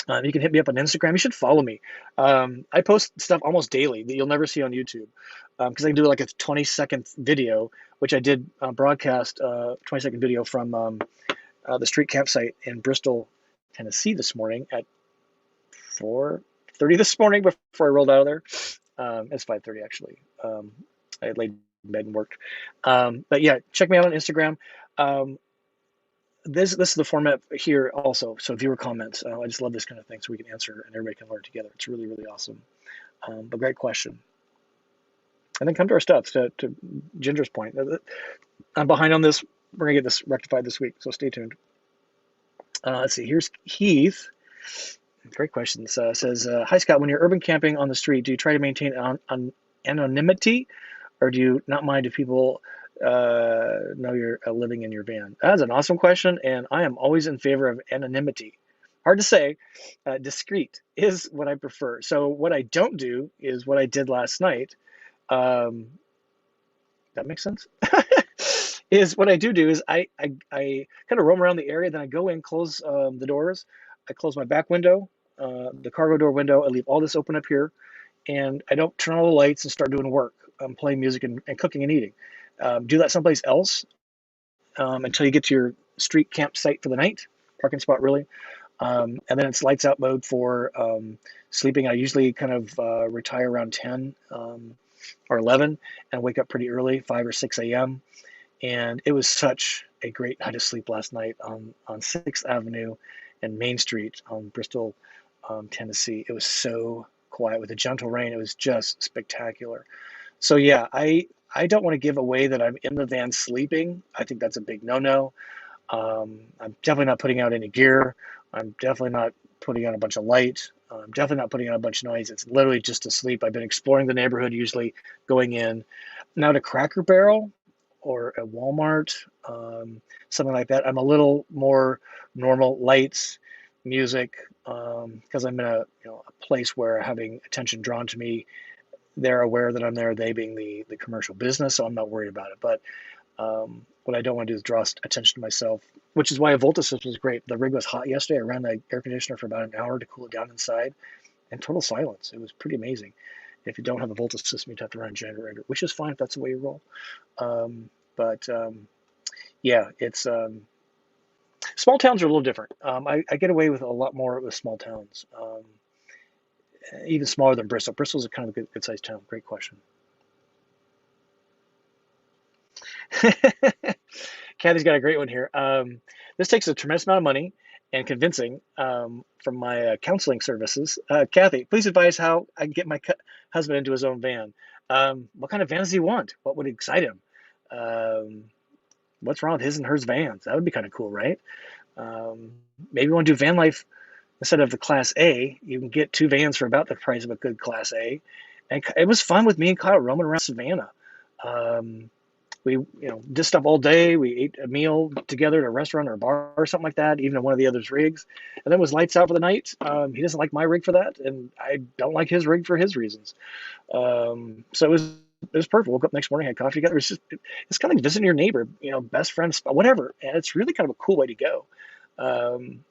You can hit me up on Instagram. You should follow me. I post stuff almost daily that you'll never see on YouTube because I can do like a 20-second video, which I did broadcast a 20-second video from the street campsite in Bristol, Tennessee this morning at 4:30 this morning before I rolled out of there. It's 5:30 actually. I laid in bed and worked. But yeah, check me out on Instagram. This is the format here also. So viewer comments. I just love this kind of thing so we can answer and everybody can learn together. It's really, really awesome. But great question. And then come to our stuff, to Ginger's point. I'm behind on this. We're going to get this rectified this week, so stay tuned. Let's see. Here's Heath. Great question. Says, hi, Scott. When you're urban camping on the street, do you try to maintain anonymity, or do you not mind if people know you're living in your van? That's an awesome question, and I am always in favor of anonymity. Hard to say. Discreet is what I prefer. So what I don't do is what I did last night. That makes sense? Is what I do is I kind of roam around the area, then I go in, close the doors. I close my back window, the cargo door window. I leave all this open up here, and I don't turn all the lights and start doing work. I'm playing music and cooking and eating. Do that someplace else until you get to your street campsite for the night, parking spot really. And then it's lights out mode for sleeping. I usually kind of retire around 10 or 11 and wake up pretty early, 5 or 6 a.m. And it was such a great night of sleep last night on 6th Avenue and Main Street on Bristol, Tennessee. It was so quiet with a gentle rain. It was just spectacular. So yeah, I don't want to give away that I'm in the van sleeping. I think that's a big no-no. I'm definitely not putting out any gear. I'm definitely not putting on a bunch of light. I'm definitely not putting on a bunch of noise. It's literally just to sleep. I've been exploring the neighborhood, usually going in. Now to Cracker Barrel or a Walmart, something like that, I'm a little more normal, lights, music, because I'm in a place where having attention drawn to me, they're aware that I'm there, they being the commercial business, so I'm not worried about it. But what I don't want to do is draw attention to myself, which is why a Volta system is great. The rig was hot yesterday. I ran the air conditioner for about an hour to cool it down inside, and total silence. It was pretty amazing. If you don't have a Volta system, you'd have to run a generator, which is fine if that's the way you roll. yeah, it's small towns are a little different. I get away with a lot more with small towns, even smaller than Bristol. Bristol's a kind of a good sized town. Great question. Kathy's got a great one here. This takes a tremendous amount of money and convincing from my counseling services. Kathy, please advise how I can get my husband into his own van. What kind of van does he want? What would excite him? Um, what's wrong with his and hers vans? That would be kind of cool, right? Um, maybe we want to do van life instead of the Class A. You can get two vans for about the price of a good Class A. And it was fun with me and Kyle roaming around Savannah. Um, we did stuff all day. We ate a meal together at a restaurant or a bar or something like that, even at one of the other's rigs, and then was lights out for the night. He doesn't like my rig for that, and I don't like his rig for his reasons. So it was perfect. Woke up next morning, had coffee together. It's kind of like visiting your neighbor, best friends, whatever, and it's really kind of a cool way to go. Um,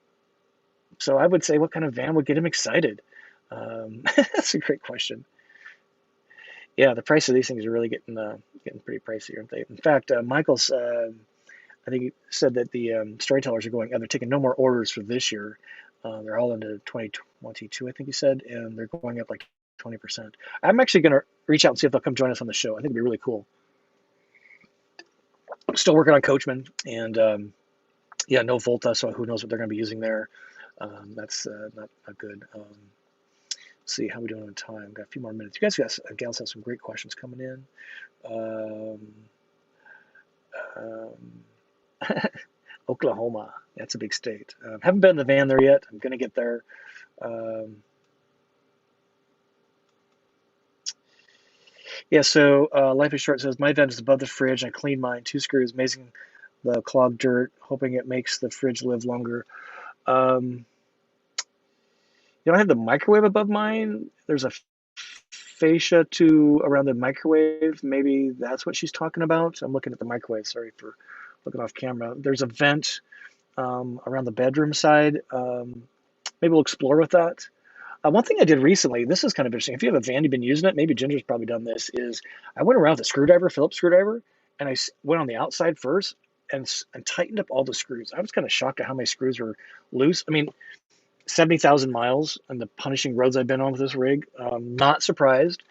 so I would say, what kind of van would get him excited? That's a great question. Yeah, the price of these things are really getting pretty pricey, aren't they? In fact, Michael's I think he said that the storytellers are they're taking no more orders for this year. They're all into 2022, I think he said, and they're going up like 20%. I'm actually going to reach out and see if they'll come join us on the show. I think it'd be really cool. I'm still working on Coachman, and yeah, no Volta, so who knows what they're going to be using there. That's not good. Let's see how we doing on time. We've got a few more minutes. You gals have some great questions coming in. Oklahoma, that's a big state. Haven't been in the van there yet. I'm going to get there. Yeah, so Life is Short says, my vent is above the fridge. I cleaned mine, 2 screws, amazing the clogged dirt, hoping it makes the fridge live longer. Um, I have the microwave above mine. There's a fascia around the microwave. Maybe that's what she's talking about. I'm looking at the microwave. Sorry for looking off camera. There's a vent around the bedroom side. Maybe we'll explore with that. One thing I did recently, this is kind of interesting. If you have a van, you've been using it, maybe Ginger's probably done this, is I went around with a screwdriver, Phillips screwdriver, and I went on the outside first and tightened up all the screws. I was kind of shocked at how many screws were loose. I mean, 70,000 miles and the punishing roads I've been on with this rig. Not surprised,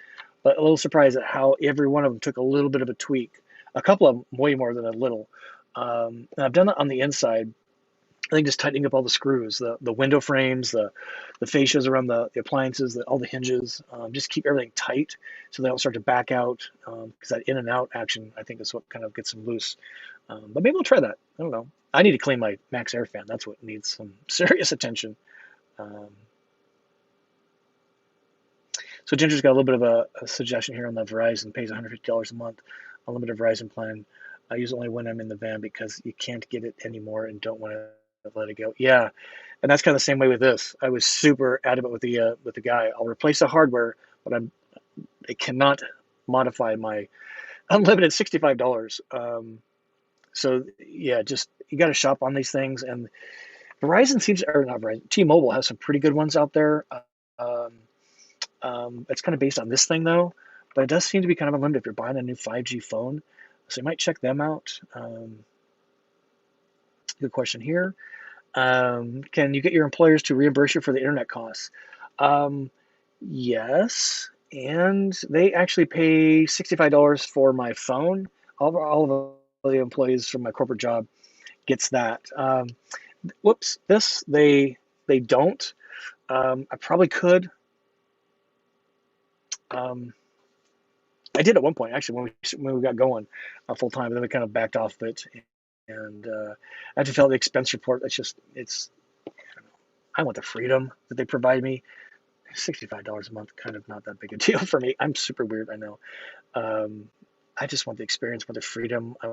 but a little surprised at how every one of them took a little bit of a tweak. A couple of them way more than a little. And I've done that on the inside. I think just tightening up all the screws, the window frames, the fascias around the appliances, all the hinges, just keep everything tight so they don't start to back out. Because that in and out action, I think, is what kind of gets them loose. But maybe we'll try that. I don't know. I need to clean my Max Air fan. That's what needs some serious attention. So Ginger's got a little bit of a suggestion here on the Verizon. Pays $150 a month, unlimited Verizon plan. I use it only when I'm in the van because you can't get it anymore and don't want to let it go. Yeah, and that's kind of the same way with this. I was super adamant with the guy. I'll replace the hardware, but I cannot modify my unlimited $65. So yeah, just you got to shop on these things. And Verizon seems, or not Verizon, T-Mobile has some pretty good ones out there. It's kind of based on this thing though, but it does seem to be kind of unlimited if you're buying a new 5G phone. So you might check them out. Good question here. Can you get your employers to reimburse you for the internet costs? Yes, and they actually pay $65 for my phone. All of the employees from my corporate job gets that. Whoops, this they don't. I probably could. I did at one point actually when we got going full time, and then we kind of backed off of it. And I have to fill out the expense report. It's I don't know. I want the freedom that they provide me. $65 a month, kind of not that big a deal for me. I'm super weird, I know. I just want the experience, want the freedom. I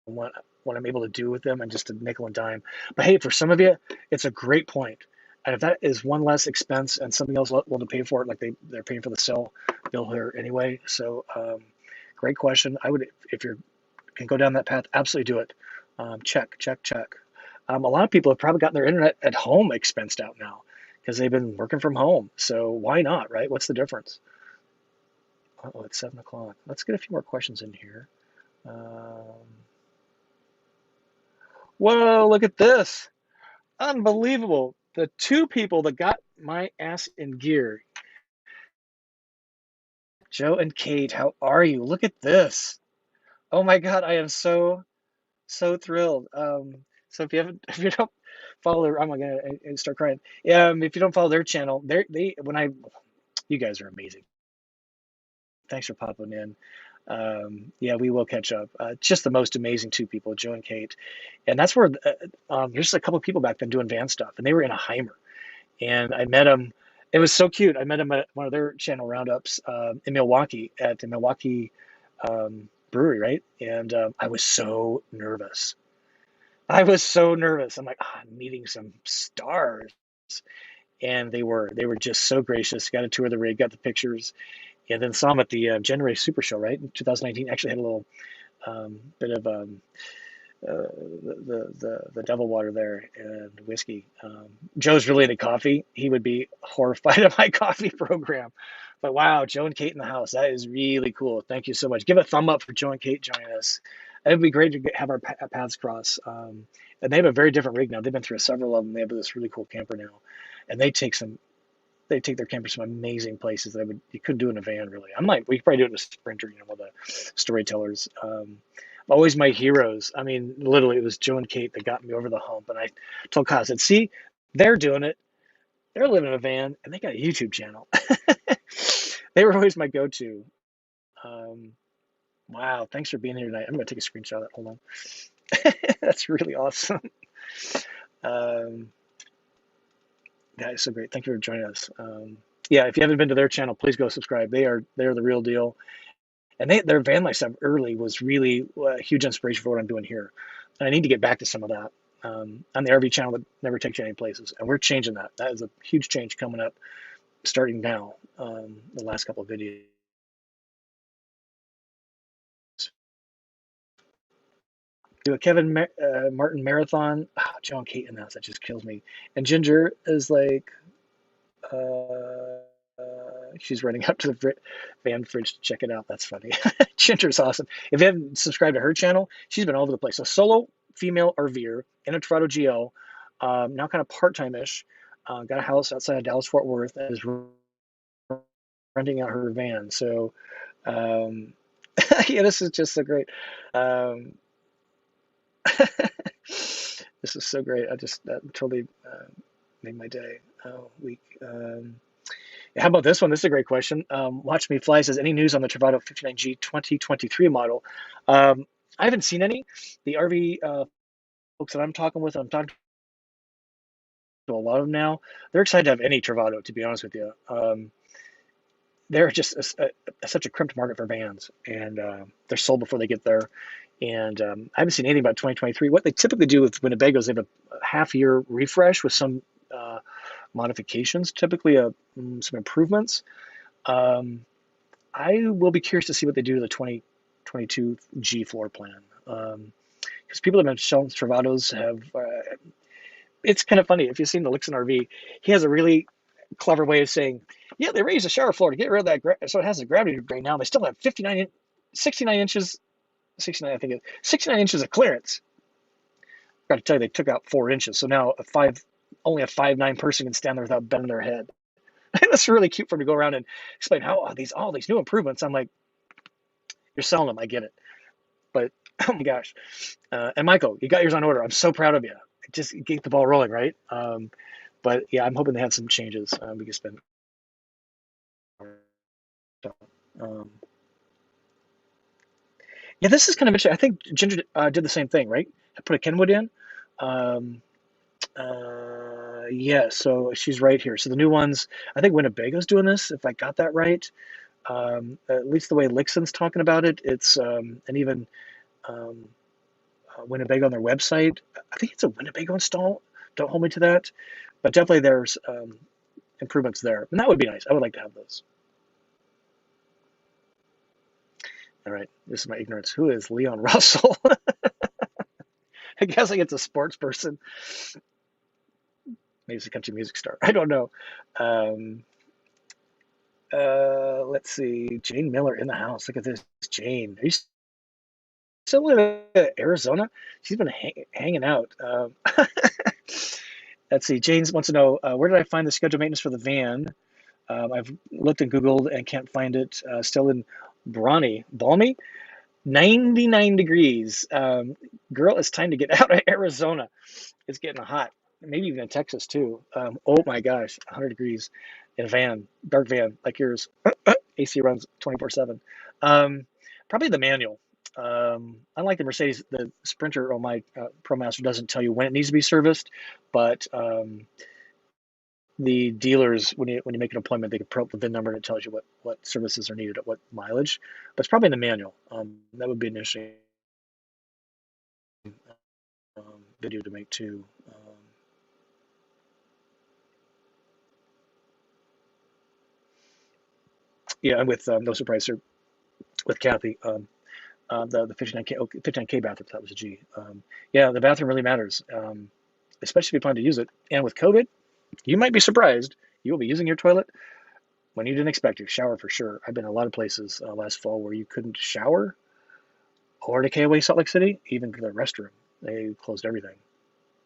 want what I'm able to do with them, and just a nickel and dime. But hey, for some of you, it's a great point. And if that is one less expense and something else will to pay for it, like they're paying for the cell bill here anyway. So great question. I would, if you can go down that path, absolutely do it. Check. A lot of people have probably gotten their internet at home expensed out now because they've been working from home. So why not, right? What's the difference? Oh, it's 7 o'clock. Let's get a few more questions in here. Whoa, look at this. Unbelievable. The two people that got my ass in gear. Joe and Kate, how are you? Look at this. Oh my God, I am so thrilled. So if you haven't, if you don't follow their, I'm gonna start crying. Yeah, if you don't follow their channel, you guys are amazing. Thanks for popping in. Yeah, we will catch up. Just the most amazing two people, Joe and Kate, and that's where there's a couple of people back then doing van stuff, and they were in a Heimer, and I met them. It was so cute. I met them at one of their channel roundups in Milwaukee at the Milwaukee brewery, right? And I was so nervous. I was so nervous. I'm like, I'm meeting some stars, and they were just so gracious. Got a tour of the rig, got the pictures, and then saw them at the January Super Show, right, in 2019. Actually, had a little bit of the devil water there and whiskey. Joe's really into coffee. He would be horrified at my coffee program. But wow, Joe and Kate in the house. That is really cool. Thank you so much. Give a thumb up for Joe and Kate joining us. It'd be great to have our paths cross. And they have a very different rig now. They've been through several of them. They have this really cool camper now, and they take their camper some amazing places that you couldn't do in a van, really. We could probably do it in a Sprinter, with the storytellers. Always my heroes. I mean, literally, it was Joe and Kate that got me over the hump. And I told Kyle, I said, see, they're doing it. They're living in a van, and they got a YouTube channel. They were always my go-to. Um, wow, thanks for being here tonight. I'm going to take a screenshot of that. Hold on. That's really awesome. Um, that is so great. Thank you for joining us. Yeah, if you haven't been to their channel, please go subscribe. They're the real deal. And their van life stuff early was really a huge inspiration for what I'm doing here. And I need to get back to some of that on the RV channel that never takes you any places. And we're changing that. That is a huge change coming up starting now, the last couple of videos. Do a Kevin Martin marathon. Oh, Joe and Kate in that just kills me. And Ginger is like, uh, she's running up to the van fridge to check it out. That's funny. Ginger's awesome. If you haven't subscribed to her channel, she's been all over the place. A solo female RVer in a Travato GL, now kind of part-time-ish. Got a house outside of Dallas Fort Worth and is renting out her van. So, um, yeah, this is just so great. Um, this is so great. That totally made my day. Week. How about this one? This is a great question. Watch Me Fly says, any news on the Travato 59G 2023 model? I haven't seen any. The RV folks that I'm talking with, I'm talking to a lot of them now. They're excited to have any Travato, to be honest with you. They're just such a crimped market for vans, and they're sold before they get there. And I haven't seen anything about 2023. What they typically do with Winnebagos, they have a half-year refresh with some modifications, typically some improvements. I will be curious to see what they do to the 2022 G floor plan. Because people have been showing Travatos have, it's kind of funny. If you've seen the Lixon RV, he has a really clever way of saying, yeah, they raised the shower floor to get rid of that, so it has a gravity drain now. They still have 69 inches, 69, I think it's 69 inches of clearance. I've got to tell you, they took out 4 inches. So now only a 5'9" person can stand there without bending their head. That's really cute for him to go around and explain how all these new improvements. I'm like, you're selling them. I get it. But oh my gosh. And Michael, you got yours on order. I'm so proud of you. Just get the ball rolling, right? But yeah, I'm hoping they have some changes. We can spend. Yeah, this is kind of interesting. I think Ginger did the same thing, right? Put a Kenwood in. Yeah, so she's right here. So the new ones, I think Winnebago's doing this, if I got that right. At least the way Lixon's talking about it, it's and even Winnebago on their website. I think it's a Winnebago install. Don't hold me to that, but definitely there's improvements there, and that would be nice. I would like to have those. All right, this is my ignorance. Who is Leon Russell? I guess it's a sports person. Maybe it's a country music star. I don't know. Let's see. Jane Miller in the house. Look at this. Jane. Are you still in Arizona? She's been hanging out. Let's see. James wants to know, where did I find the scheduled maintenance for the van? I've looked and Googled and can't find it. Still in Balmy, 99 degrees. Girl, it's time to get out of Arizona. It's getting hot. Maybe even in Texas too. Oh my gosh, 100 degrees in a van, dark van like yours. AC runs 24/7. Probably the manual. Unlike the Mercedes, the Sprinter or my ProMaster doesn't tell you when it needs to be serviced, but the dealers, when you make an appointment, they can pull up the VIN number and it tells you what services are needed at what mileage. But it's probably in the manual. That would be an interesting video to make too. Yeah, and with no surprise, sir, with Kathy, the 59K bathroom, that was a G. Yeah, the bathroom really matters, especially if you plan to use it. And with COVID, you might be surprised. You will be using your toilet when you didn't expect to. Shower for sure. I've been in a lot of places last fall where you couldn't shower, or to KOA Salt Lake City, even for the restroom. They closed everything.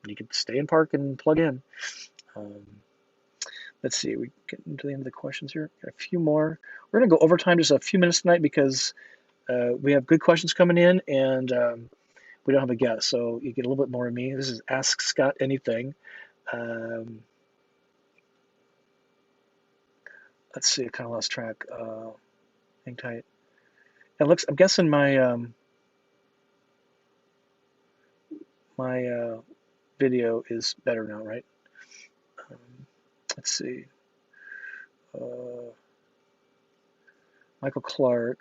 You could stay in park and plug in. Um, let's see, we get into the end of the questions here. Got a few more. We're going to go overtime just a few minutes tonight because we have good questions coming in and we don't have a guest. So you get a little bit more of me. This is Ask Scott Anything. Let's see, I kind of lost track. Hang tight. It looks, I'm guessing my video is better now, right? Let's see. Michael Clark.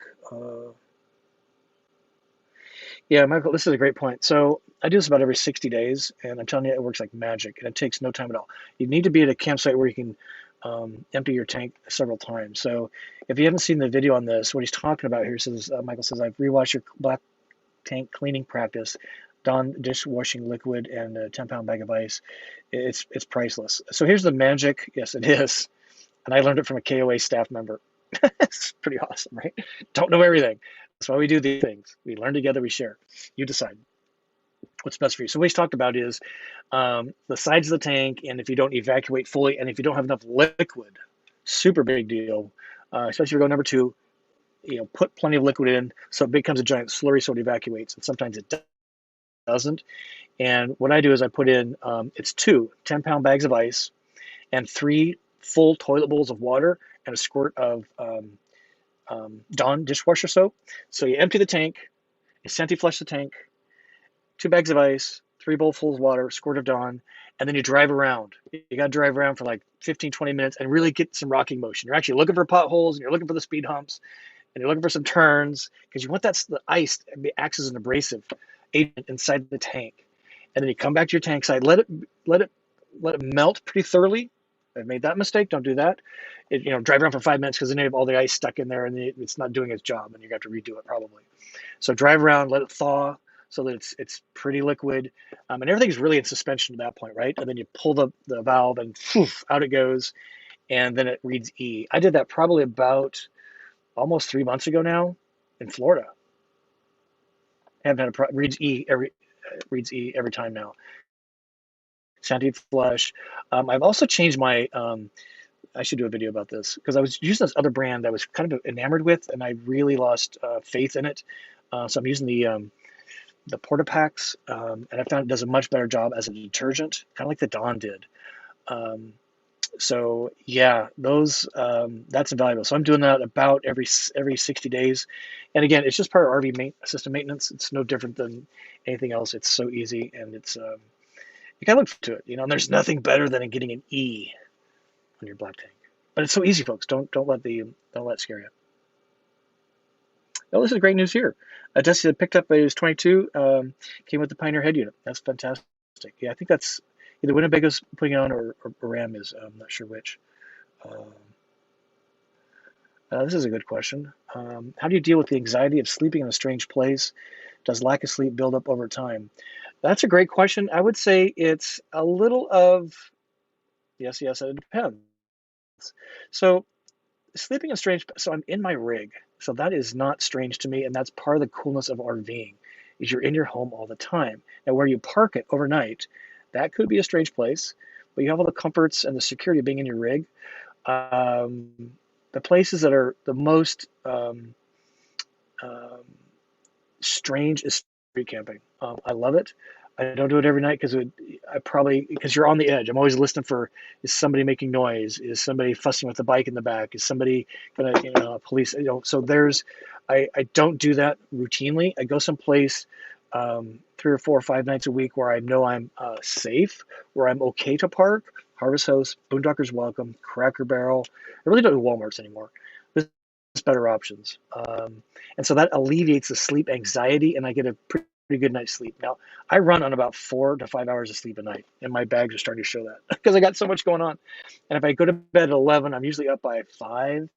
Yeah, Michael, this is a great point. So I do this about every 60 days, and I'm telling you, it works like magic, and it takes no time at all. You need to be at a campsite where you can empty your tank several times. So if you haven't seen the video on this, what he's talking about here says, Michael says, I've rewashed your black tank cleaning practice, Dawn dishwashing liquid, and a 10-pound bag of ice. It's priceless. So here's the magic. Yes, it is. And I learned it from a KOA staff member. It's pretty awesome, right? Don't know everything. That's why we do these things. We learn together, we share. You decide what's best for you. So what he's talked about is the sides of the tank, and if you don't evacuate fully, and if you don't have enough liquid, super big deal, especially if you go number two, put plenty of liquid in so it becomes a giant slurry so it evacuates, and sometimes it doesn't. And what I do is I put in, it's 2 10-pound bags of ice and 3 full toilet bowls of water and a squirt of Dawn dishwasher soap. So you empty the tank, you centiflush the tank, 2 bags of ice, 3 bowlfuls of water, squirt of Dawn, and then you drive around. You got to drive around for like 15, 20 minutes and really get some rocking motion. You're actually looking for potholes and you're looking for the speed humps and you're looking for some turns because you want the ice acts as an abrasive agent inside the tank. And then you come back to your tank side, let it melt pretty thoroughly. I've made that mistake. Don't do that. Drive around for 5 minutes because then you have all the ice stuck in there and it's not doing its job and you have to redo it probably. So drive around, let it thaw so that it's pretty liquid, and everything's really in suspension at that point, right? And then you pull the valve and poof, out it goes, and then it reads E. I did that probably about almost 3 months ago now in Florida. I haven't had reads E every time now. Sandy Flush. I've also changed my. I should do a video about this because I was using this other brand I was kind of enamored with, and I really lost faith in it. So I'm using the Porta-Packs, and I found it does a much better job as a detergent, kind of like the Dawn did. So yeah, those that's invaluable. So I'm doing that about every 60 days, and again, it's just part of RV system maintenance. It's no different than anything else. It's so easy, and it's you gotta look to it, And there's nothing better than getting an E on your black tank. But it's so easy, folks. Don't let it scare you. Oh, this is great news here. Jesse picked up a 22, came with the Pioneer head unit. That's fantastic. Yeah, I think that's either Winnebago's putting it on or Ram is. I'm not sure which. This is a good question. How do you deal with the anxiety of sleeping in a strange place? Does lack of sleep build up over time? That's a great question. I would say it's a little of yes, it depends. So sleeping in strange, so I'm in my rig. So that is not strange to me, and that's part of the coolness of RVing. is you're in your home all the time. Now, where you park it overnight, that could be a strange place, but you have all the comforts and the security of being in your rig. Um, the places that are the most um, strange is street camping. I love it. I don't do it every night because you're on the edge. I'm always listening for, is somebody making noise? Is somebody fussing with the bike in the back? Is somebody gonna, police? So I don't do that routinely. I go someplace 3 or 4 or 5 nights a week where I know I'm safe, where I'm okay to park. Harvest House, Boondockers Welcome, Cracker Barrel. I really don't do Walmarts anymore. There's better options. And so that alleviates the sleep anxiety, and I get a pretty good night's sleep. Now, I run on about 4 to 5 hours of sleep a night, and my bags are starting to show that because I got so much going on. And if I go to bed at 11, I'm usually up by 5.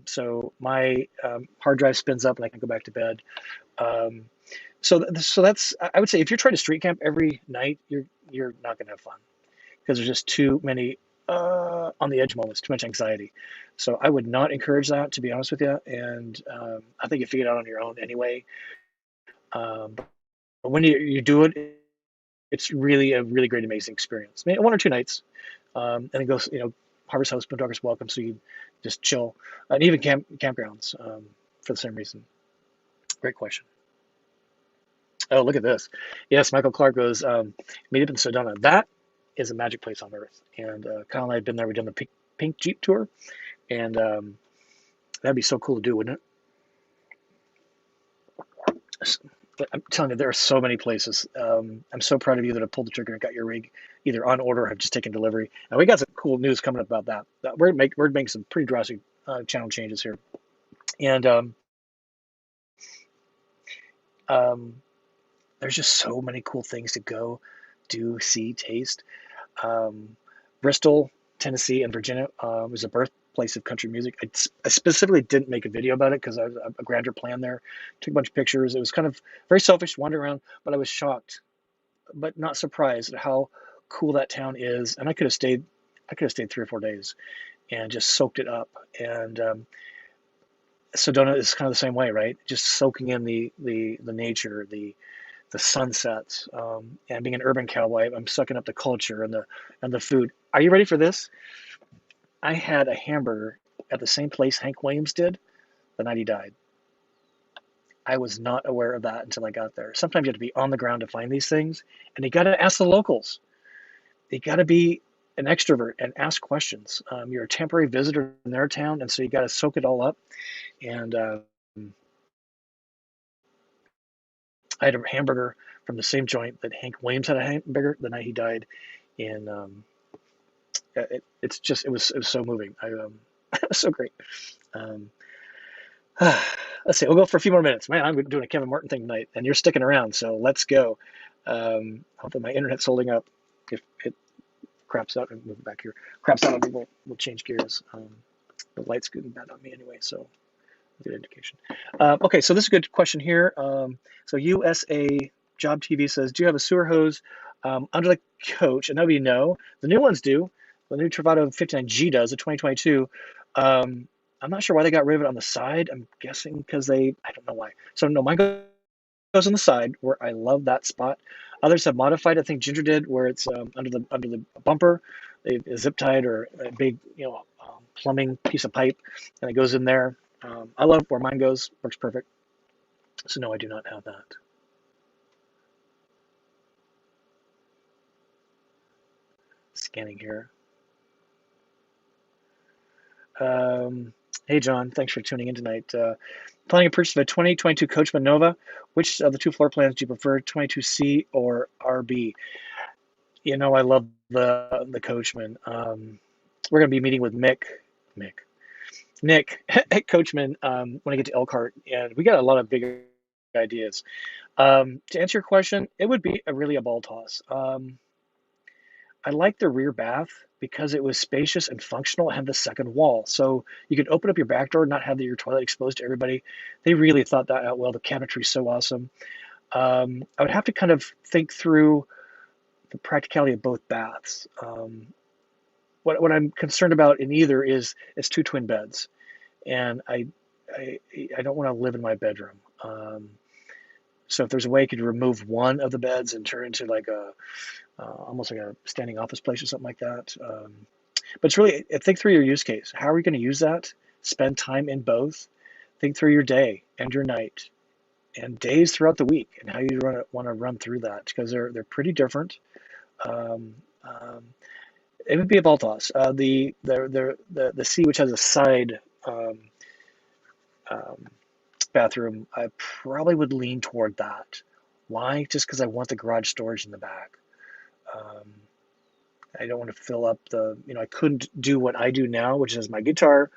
So my hard drive spins up, and I can go back to bed. Um, so that's, I would say, if you're trying to street camp every night, you're not going to have fun because there's just too many on the edge moments, too much anxiety. So I would not encourage that, to be honest with you. And I think you figure it out on your own anyway. But when you do it, it's really a really great, amazing experience. Maybe 1 or 2 nights, and then go, Harvest House, Boondockers Welcome, so you just chill, and even campgrounds for the same reason. Great question. Oh, look at this. Yes, Michael Clark goes, meet up in Sedona. That is a magic place on earth. And Kyle and I have been there. We've done the pink Jeep tour, and that'd be so cool to do, wouldn't it? I'm telling you, there are so many places. I'm so proud of you that have pulled the trigger and got your rig either on order or have just taken delivery. And we got some cool news coming up about that. We're making some pretty drastic channel changes here. And there's just so many cool things to go, do, see, taste. Bristol, Tennessee, and Virginia was the birthplace of country music. I specifically didn't make a video about it because I was a grander plan there. Took a bunch of pictures. It was kind of very selfish, wander around, but I was shocked, but not surprised at how cool that town is. And I could have stayed 3 or 4 days and just soaked it up. And Sedona is kind of the same way, right? Just soaking in the nature, the sunsets, and being an urban cowboy, I'm sucking up the culture and the food. Are you ready for this? I had a hamburger at the same place Hank Williams did the night he died. I was not aware of that until I got there. Sometimes you have to be on the ground to find these things, and you got to ask the locals. You got to be an extrovert and ask questions. You're a temporary visitor in their town, and so you got to soak it all up. And I had a hamburger from the same joint that Hank Williams had a hamburger the night he died. And it was so moving. It was so great. Let's see. We'll go for a few more minutes. Man, I'm doing a Kevin Martin thing tonight, and you're sticking around, so let's go. Hopefully my internet's holding up. If it craps out, and move it back here. Craps out, we'll change gears. The light's getting bad on me anyway, so good indication. Okay, so this is a good question here. So USA Job TV says, do you have a sewer hose under the coach? And nobody know. The new ones do. The new Travato 59G does, the 2022. I'm not sure why they got rid of it on the side. I'm guessing because I don't know why. So no, mine goes on the side where I love that spot. Others have modified. I think Ginger did, where it's under the bumper, a zip tied or a big plumbing piece of pipe, and it goes in there. I love where mine goes. Works perfect. So no, I do not have that. Scanning here. Hey, John. Thanks for tuning in tonight. Planning a purchase of a 2022 Coachman Nova. Which of the two floor plans do you prefer, 22C or RB? I love the Coachman. We're going to be meeting with Nick at Coachman when I get to Elkhart, and we got a lot of big ideas. To answer your question, it would be really a ball toss. I like the rear bath because it was spacious and functional. It had the second wall, so you could open up your back door and not have your toilet exposed to everybody. They really thought that out well. The cabinetry is so awesome. I would have to kind of think through the practicality of both baths. What I'm concerned about in either is two twin beds, and I don't want to live in my bedroom. So if there's a way I could remove one of the beds and turn it into like a almost like a standing office place or something like that. But it's really, think through your use case. How are you going to use that? Spend time in both. Think through your day and your night and days throughout the week and how you want to run through that, because they're pretty different. Um, um, it would be a Baltos. The C, which has a side um, um, bathroom, I probably would lean toward that. Why? Just because I want the garage storage in the back. Um, I don't want to fill up I couldn't do what I do now, which is my guitar,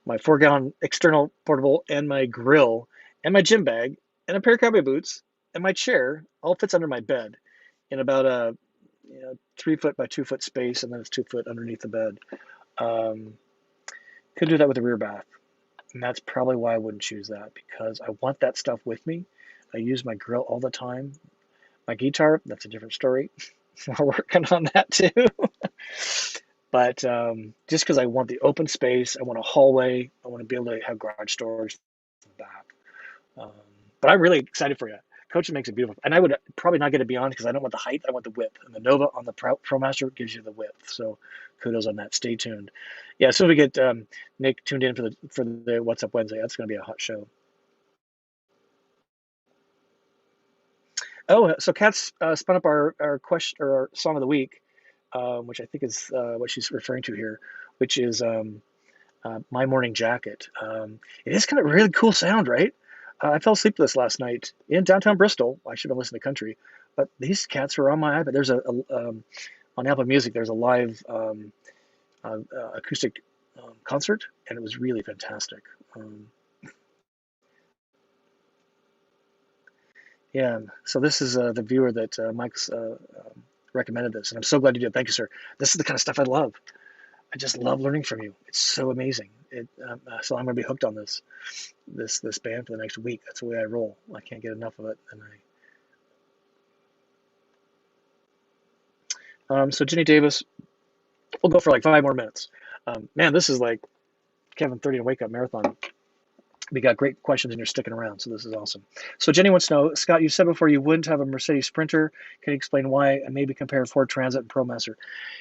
my 4-gallon external portable, and my grill, and my gym bag, and a pair of cowboy boots, and my chair all fits under my bed in about a 3 foot by 2 foot space, and then it's 2 foot underneath the bed. Could do that with a rear bath. And that's probably why I wouldn't choose that, because I want that stuff with me. I use my grill all the time. My guitar, that's a different story. We're working on that too. But just because I want the open space, I want a hallway, I want to be able to have garage storage in the back. But I'm really excited for you. Coach makes it beautiful. And I would probably not get it beyond, because I don't want the height, I want the width. And the Nova on the ProMaster gives you the width. So kudos on that. Stay tuned. Yeah, as soon as we get Nick tuned in for the What's Up Wednesday, that's going to be a hot show. Oh, so Kat's spun up our question, or our song of the week, which I think is what she's referring to here, which is My Morning Jacket. It is kind of a really cool sound, right? I fell asleep to this last night in downtown Bristol. I should have listened to country, but these cats were on my iPad. There's on Apple Music, there's a live acoustic concert, and it was really fantastic. Yeah, so this is the viewer that Mike's recommended this, and I'm so glad you did. Thank you, sir. This is the kind of stuff I love. I just love learning from you. It's so amazing. So I'm going to be hooked on this band for the next week. That's the way I roll. I can't get enough of it. So Jenny Davis, we'll go for like 5 more minutes. Man, this is like Kevin 30 and Wake Up Marathon. We got great questions and you're sticking around, so this is awesome. So Jenny wants to know, Scott, you said before you wouldn't have a Mercedes Sprinter. Can you explain why, and maybe compare Ford Transit and ProMaster?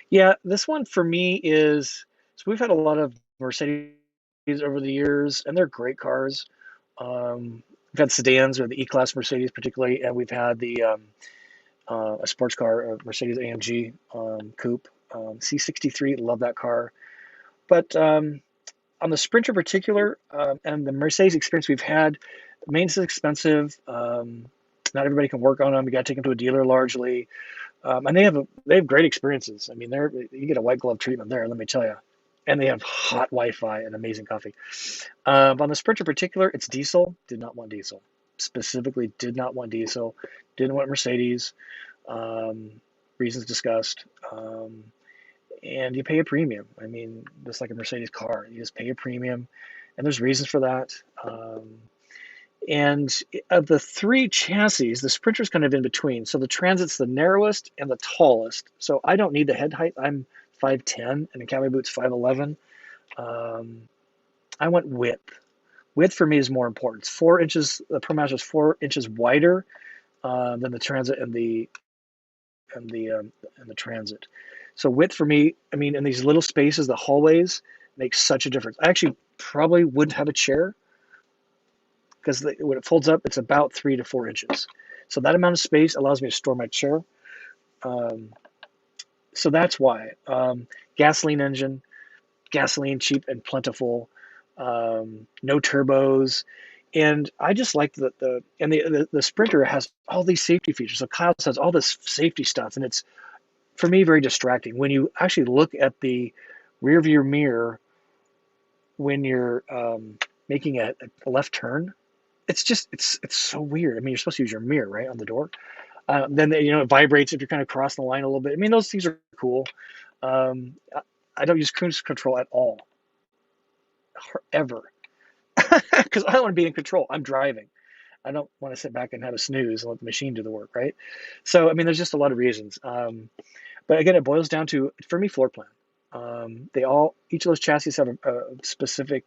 Yeah, this one for me is, so we've had a lot of Mercedes over the years, and they're great cars. We've had sedans, or the E-Class Mercedes particularly, and we've had the a sports car, a Mercedes AMG Coupe, C63, love that car. But on the Sprinter in particular, and the Mercedes experience we've had, maintenance is expensive. Not everybody can work on them. You got to take them to a dealer largely, and they have great experiences. I mean, you get a white glove treatment there, let me tell you. And they have hot Wi-Fi and amazing coffee. On the Sprinter in particular, it's diesel. Did not want diesel. Specifically, did not want diesel. Didn't want Mercedes. Reasons discussed. And you pay a premium. I mean, just like a Mercedes car, you just pay a premium, and there's reasons for that. And of the three chassis, the Sprinter's kind of in between. So the Transit's the narrowest and the tallest. So I don't need the head height. I'm 5'10", and the cowboy boot's 5'11". I want width. Width for me is more important. It's 4 inches. The ProMaster is 4 inches wider than the Transit and the Transit. So width for me, I mean, in these little spaces, the hallways make such a difference. I actually probably wouldn't have a chair, because when it folds up, it's about 3 to 4 inches. So that amount of space allows me to store my chair. So that's why. Gasoline engine, gasoline cheap and plentiful, no turbos. And I just like the Sprinter has all these safety features. So Kyle says all this safety stuff, and it's, for me, very distracting. When you actually look at the rear view mirror when you're making a left turn, it's so weird. I mean, you're supposed to use your mirror, right, on the door. Then it vibrates if you're kind of crossing the line a little bit. I mean, those things are cool. I don't use cruise control at all, ever, because I don't want to be in control. I'm driving. I don't want to sit back and have a snooze and let the machine do the work, right? So, I mean, there's just a lot of reasons. But again, it boils down to, for me, floor plan. Each of those chassis have a specific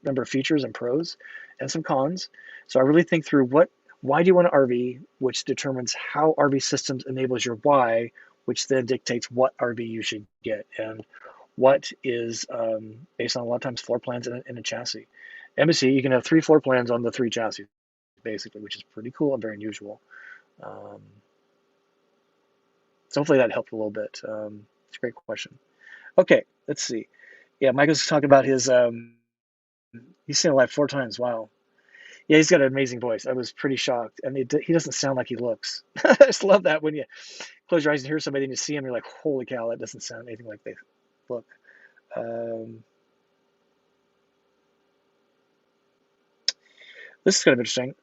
number of features and pros and some cons. So I really think through what Why do you want an RV, which determines how RV systems enables your why, which then dictates what RV you should get, and what is based on a lot of times floor plans in a chassis. Embassy, you can have 3 floor plans on the 3 chassis, basically, which is pretty cool and very unusual. So hopefully that helped a little bit. It's a great question. Okay, let's see. Yeah, Michael's talking about his, he's seen it live 4 times. Wow. Yeah, he's got an amazing voice. I was pretty shocked. And he doesn't sound like he looks. I just love that when you close your eyes and hear somebody and you see him, you're like, holy cow, that doesn't sound anything like they look. This is kind of interesting.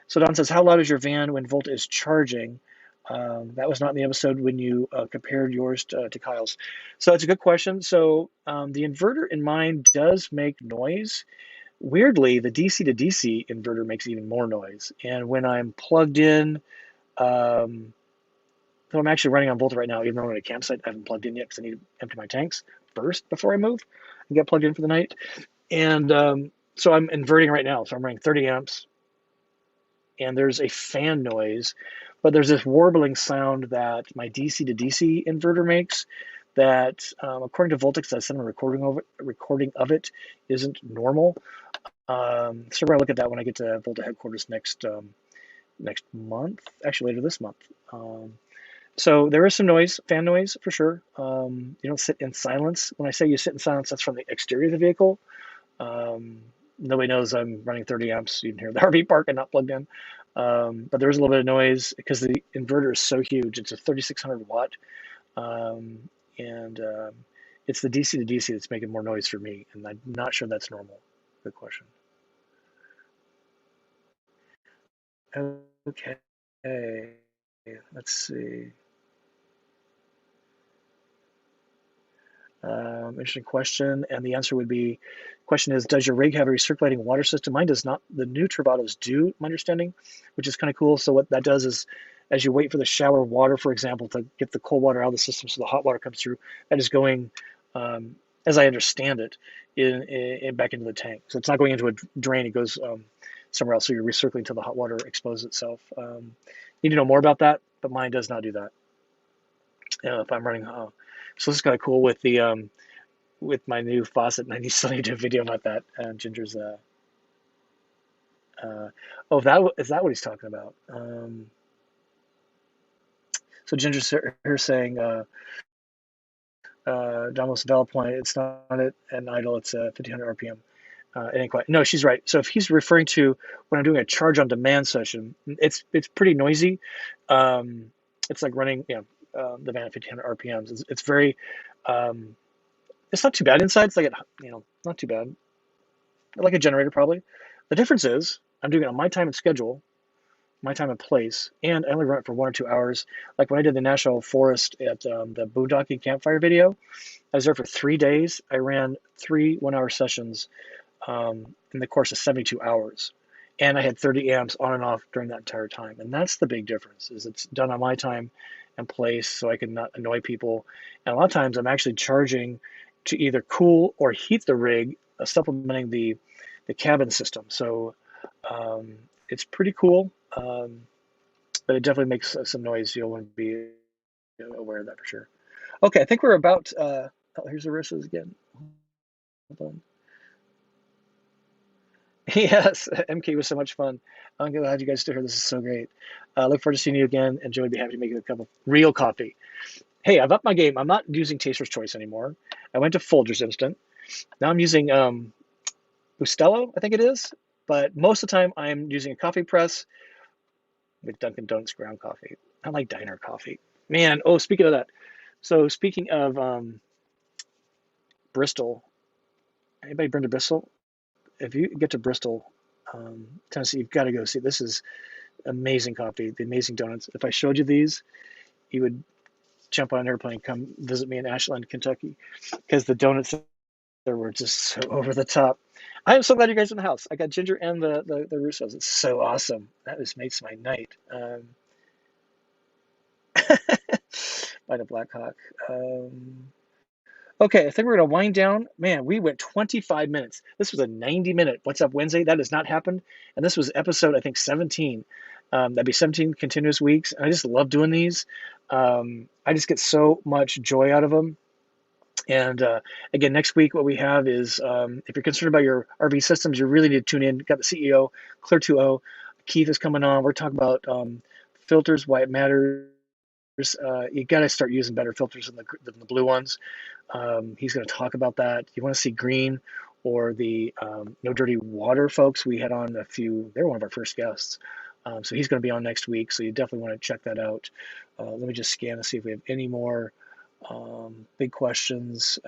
So Don says, how loud is your van when Volta is charging? That was not in the episode when you compared yours to Kyle's. So that's a good question. So the inverter in mine does make noise. Weirdly, the DC to DC inverter makes even more noise. And when I'm plugged in, so I'm actually running on Volta right now, even though I'm at a campsite, I haven't plugged in yet because I need to empty my tanks first before I move and get plugged in for the night. And so I'm inverting right now. So I'm running 30 amps, and there's a fan noise, but there's this warbling sound that my DC to DC inverter makes that, according to Voltex, I sent a recording of it, isn't normal. So we're gonna look at that when I get to Volta headquarters next month, actually later this month. So there is some noise, fan noise for sure. You don't sit in silence. When I say you sit in silence, that's from the exterior of the vehicle. Nobody knows I'm running 30 amps. You can hear the RV park and not plugged in. But there is a little bit of noise because the inverter is so huge. It's a 3600 watt. It's the DC to DC that's making more noise for me. And I'm not sure that's normal. Good question. Okay. Let's see. Interesting question, and the answer would be, question is, does your rig have a recirculating water system? Mine does not. The new Travatos do, my understanding, which is kind of cool. So what that does is, as you wait for the shower water, for example, to get the cold water out of the system so the hot water comes through, that is going, as I understand it, in back into the tank. So it's not going into a drain, it goes somewhere else. So you're recirculating until the hot water exposes itself. Need to know more about that, but mine does not do that. If I'm running, so this is kind of cool with the with my new faucet, and I still need to do a video about that. Ginger's oh, is that what he's talking about? So Ginger's here saying Domino's valid point. It's not an idle. It's 1500 RPM. It ain't quite. No, she's right. So if he's referring to when I'm doing a charge on demand session, it's pretty noisy. It's like running, the van at 1500 RPMs. It's very, it's not too bad inside. It's like, not too bad. Like a generator probably. The difference is I'm doing it on my time and schedule, my time and place, and I only run it for 1 or 2 hours. Like when I did the National Forest at the Boondocking Campfire video, I was there for 3 days. I ran 3 1-hour sessions in the course of 72 hours. And I had 30 amps on and off during that entire time. And that's the big difference, is it's done on my time and place so I can not annoy people. And a lot of times I'm actually charging to either cool or heat the rig, supplementing the cabin system. So it's pretty cool, but it definitely makes some noise. You'll want to be aware of that for sure. Okay, I think we're about, here's the Arissa's again. Hold on. Yes, MK was so much fun. I'm glad you guys still here. This is so great. Look forward to seeing you again, and Joey would be happy to make you a cup of real coffee. Hey, I've upped my game. I'm not using Taster's Choice anymore. I went to Folgers Instant. Now I'm using Bustelo, I think it is. But most of the time, I'm using a coffee press with Dunkin' Donuts ground coffee. I like diner coffee. Man, oh, speaking of that. So speaking of Bristol, anybody been to Bristol? If you get to Bristol, Tennessee, you've got to go see. This is amazing coffee, the amazing donuts. If I showed you these, you would jump on an airplane, come visit me in Ashland, Kentucky, because the donuts there were just so over the top. I am so glad you guys are in the house. I got Ginger and the Russos. It's so awesome. That just makes my night. By the Black Hawk. Okay, I think we're going to wind down. Man, we went 25 minutes. This was a 90-minute What's Up Wednesday. That has not happened. And this was episode, I think, 17. That'd be 17 continuous weeks. I just love doing these. I just get so much joy out of them. And again, next week, what we have is if you're concerned about your RV systems, you really need to tune in. Got the CEO, Clear 2.0. Keith is coming on. We're talking about filters, why it matters. You got to start using better filters than the blue ones. He's going to talk about that. You want to see green or the No Dirty Water folks? We had on a few. They're one of our first guests. So he's going to be on next week. So you definitely want to check that out. Let me just scan to see if we have any more big questions.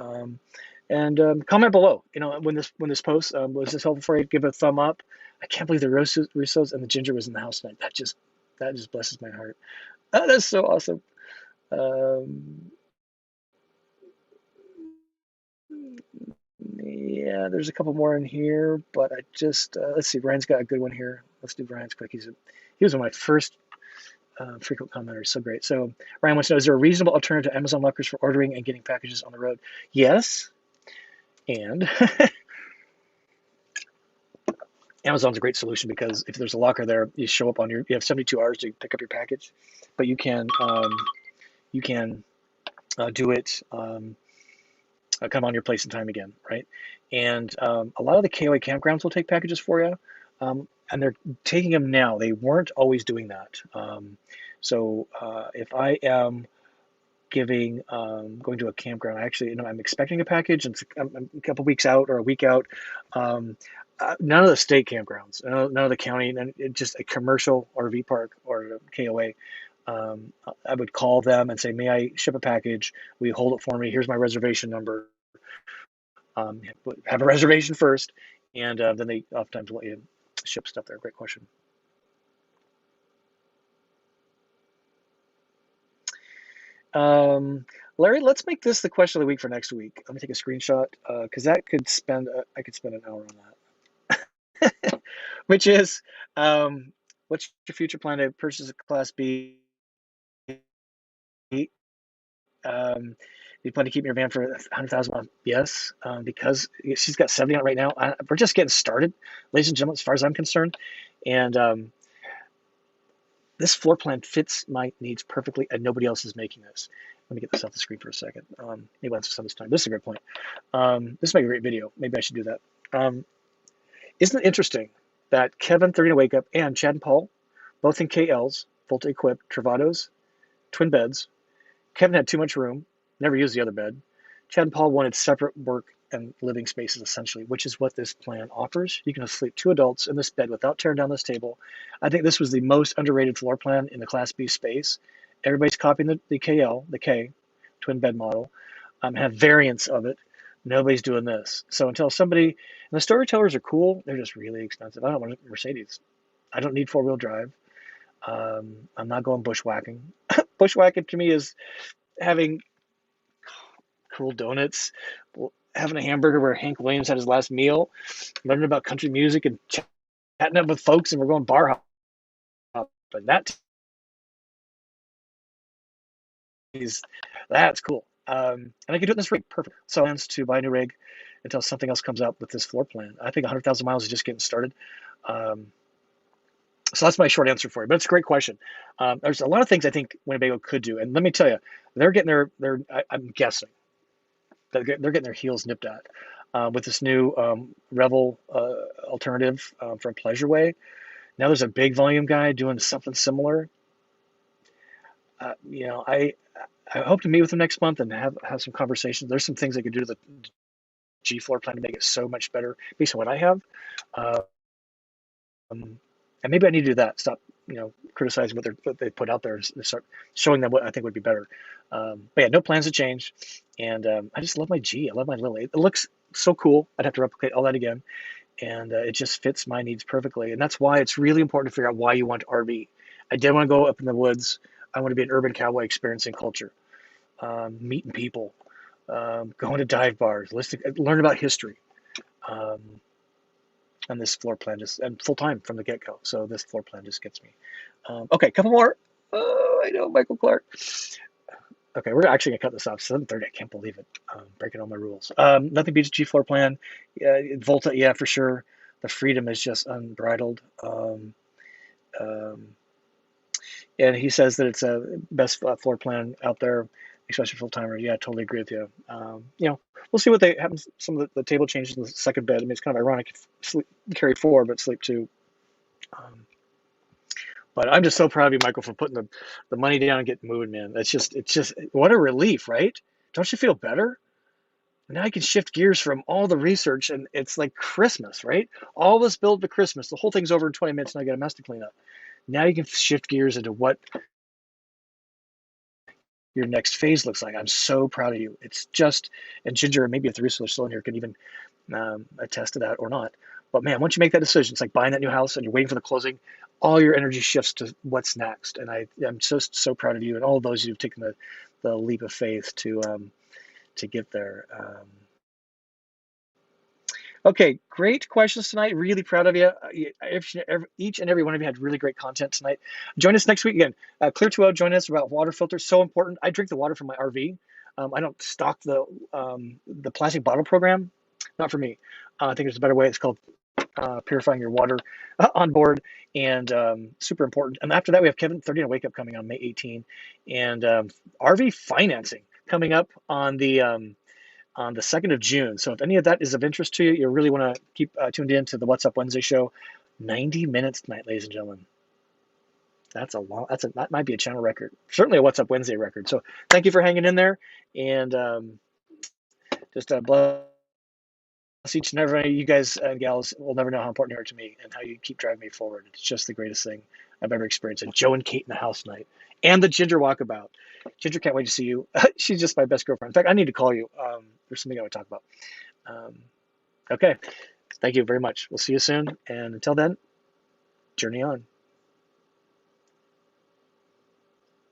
And comment below. You know, when this post was this helpful for you, give it a thumb up. I can't believe the Russos and the Ginger was in the house tonight. That just blesses my heart. That's so awesome. Yeah, there's a couple more in here, but I just let's see. Ryan's got a good one here. Let's do Ryan's quick. He was one of my first frequent commenters. So great. So Ryan wants to know: is there a reasonable alternative to Amazon lockers for ordering and getting packages on the road? Yes, and Amazon's a great solution because if there's a locker there, you show up you have 72 hours to pick up your package, but you can do it come on your place and time again, right? And a lot of the KOA campgrounds will take packages for you, and they're taking them now. They weren't always doing that. So if I am going to a campground, I'm expecting a package, and I'm a couple weeks out or a week out. None of the state campgrounds, none of the county, and just a commercial RV park or KOA. I would call them and say, "May I ship a package? Will you hold it for me? Here's my reservation number." Have a reservation first, and then they oftentimes let you ship stuff there. Great question. Larry, let's make this the question of the week for next week. Let me take a screenshot because I could spend an hour on that. Which is, what's your future plan to purchase a Class B? You plan to keep your van for 100,000 a month? Yes, because she's got 70 on it right now. We're just getting started, ladies and gentlemen, as far as I'm concerned. And this floor plan fits my needs perfectly, and nobody else is making this. Let me get this off the screen for a second. Maybe I'll spend this time. This is a great point. This might be a great video. Maybe I should do that. Isn't it interesting that Kevin, 30 to Wake Up, and Chad and Paul, both in KLs, Volta equipped, Travatos, twin beds. Kevin had too much room, never used the other bed. Chad and Paul wanted separate work and living spaces, essentially, which is what this plan offers. You can sleep two adults in this bed without tearing down this table. I think this was the most underrated floor plan in the Class B space. Everybody's copying the KL, the K, twin bed model, have variants of it. Nobody's doing this. So until somebody, and the storytellers are cool, they're just really expensive. I don't want a Mercedes. I don't need four-wheel drive. I'm not going bushwhacking. Bushwhacking to me is having cool donuts, having a hamburger where Hank Williams had his last meal, learning about country music and chatting up with folks, and we're going bar hopping. That's cool. And I can do it in this rig, perfect. So plans to buy a new rig until something else comes up with this floor plan. I think 100,000 miles is just getting started. So that's my short answer for you, but it's a great question. There's a lot of things I think Winnebago could do, and let me tell you, they're getting I'm guessing they're getting their heels nipped at with this new REVEL alternative from Pleasureway. Now there's a big volume guy doing something similar. I hope to meet with them next month and have some conversations. There's some things I could do to the G floor plan to make it so much better based on what I have. And maybe I need to do that. Stop, criticizing what they put out there and start showing them what I think would be better. But yeah, no plans to change. And I just love my G. I love my Lily. It looks so cool. I'd have to replicate all that again. And it just fits my needs perfectly. And that's why it's really important to figure out why you want to RV. I did want to go up in the woods. I want to be an urban cowboy experiencing culture, meeting people, going to dive bars, learn about history. And this floor plan and full time from the get go. So this floor plan just gets me. Okay, a couple more. Oh, I know, Michael Clark. Okay, we're actually gonna cut this off. 7:30. I can't believe it. Breaking all my rules. Nothing beats a G floor plan. Volta, yeah, for sure. The freedom is just unbridled. Um, and he says that it's a best floor plan out there, especially full timers. Yeah, I totally agree with you. We'll see what they happens. Some of the table changes in the second bed. I mean, it's kind of ironic. Sleep, carry four, but sleep two. But I'm just so proud of you, Michael, for putting the money down and getting moving, man. It's just what a relief, right? Don't you feel better? Now I can shift gears from all the research, and it's like Christmas, right? All this build to Christmas. The whole thing's over in 20 minutes, and I got a mess to clean up. Now you can shift gears into what your next phase looks like. I'm so proud of you. It's just, and Ginger, maybe if the research still in here, can even attest to that or not. But man, once you make that decision, it's like buying that new house and you're waiting for the closing. All your energy shifts to what's next, and I'm so proud of you and all of those who've taken the leap of faith to get there. Okay, great questions tonight. Really proud of you. Each and every one of you had really great content tonight. Join us next week again. Clear 2.0, join us about water filters. So important. I drink the water from my RV. I don't stock the plastic bottle program. Not for me. I think there's a better way. It's called purifying your water on board, and super important. And after that, we have Kevin 30 and Wake Up coming on May 18, and RV financing coming up on the 2nd of June. So if any of that is of interest to you, you really want to keep tuned in to the What's Up Wednesday show. 90 minutes tonight, ladies and gentlemen. That might be a channel record. Certainly a What's Up Wednesday record. So thank you for hanging in there, and just bless each and every one of you guys and gals. Will never know how important you are to me and how you keep driving me forward. It's just the greatest thing I've ever experienced. And Joe and Kate in the house tonight, and the Ginger walkabout. Ginger, can't wait to see you. She's just my best girlfriend. In fact, I need to call you. There's something I want to talk about. Okay. Thank you very much. We'll see you soon. And until then, journey on.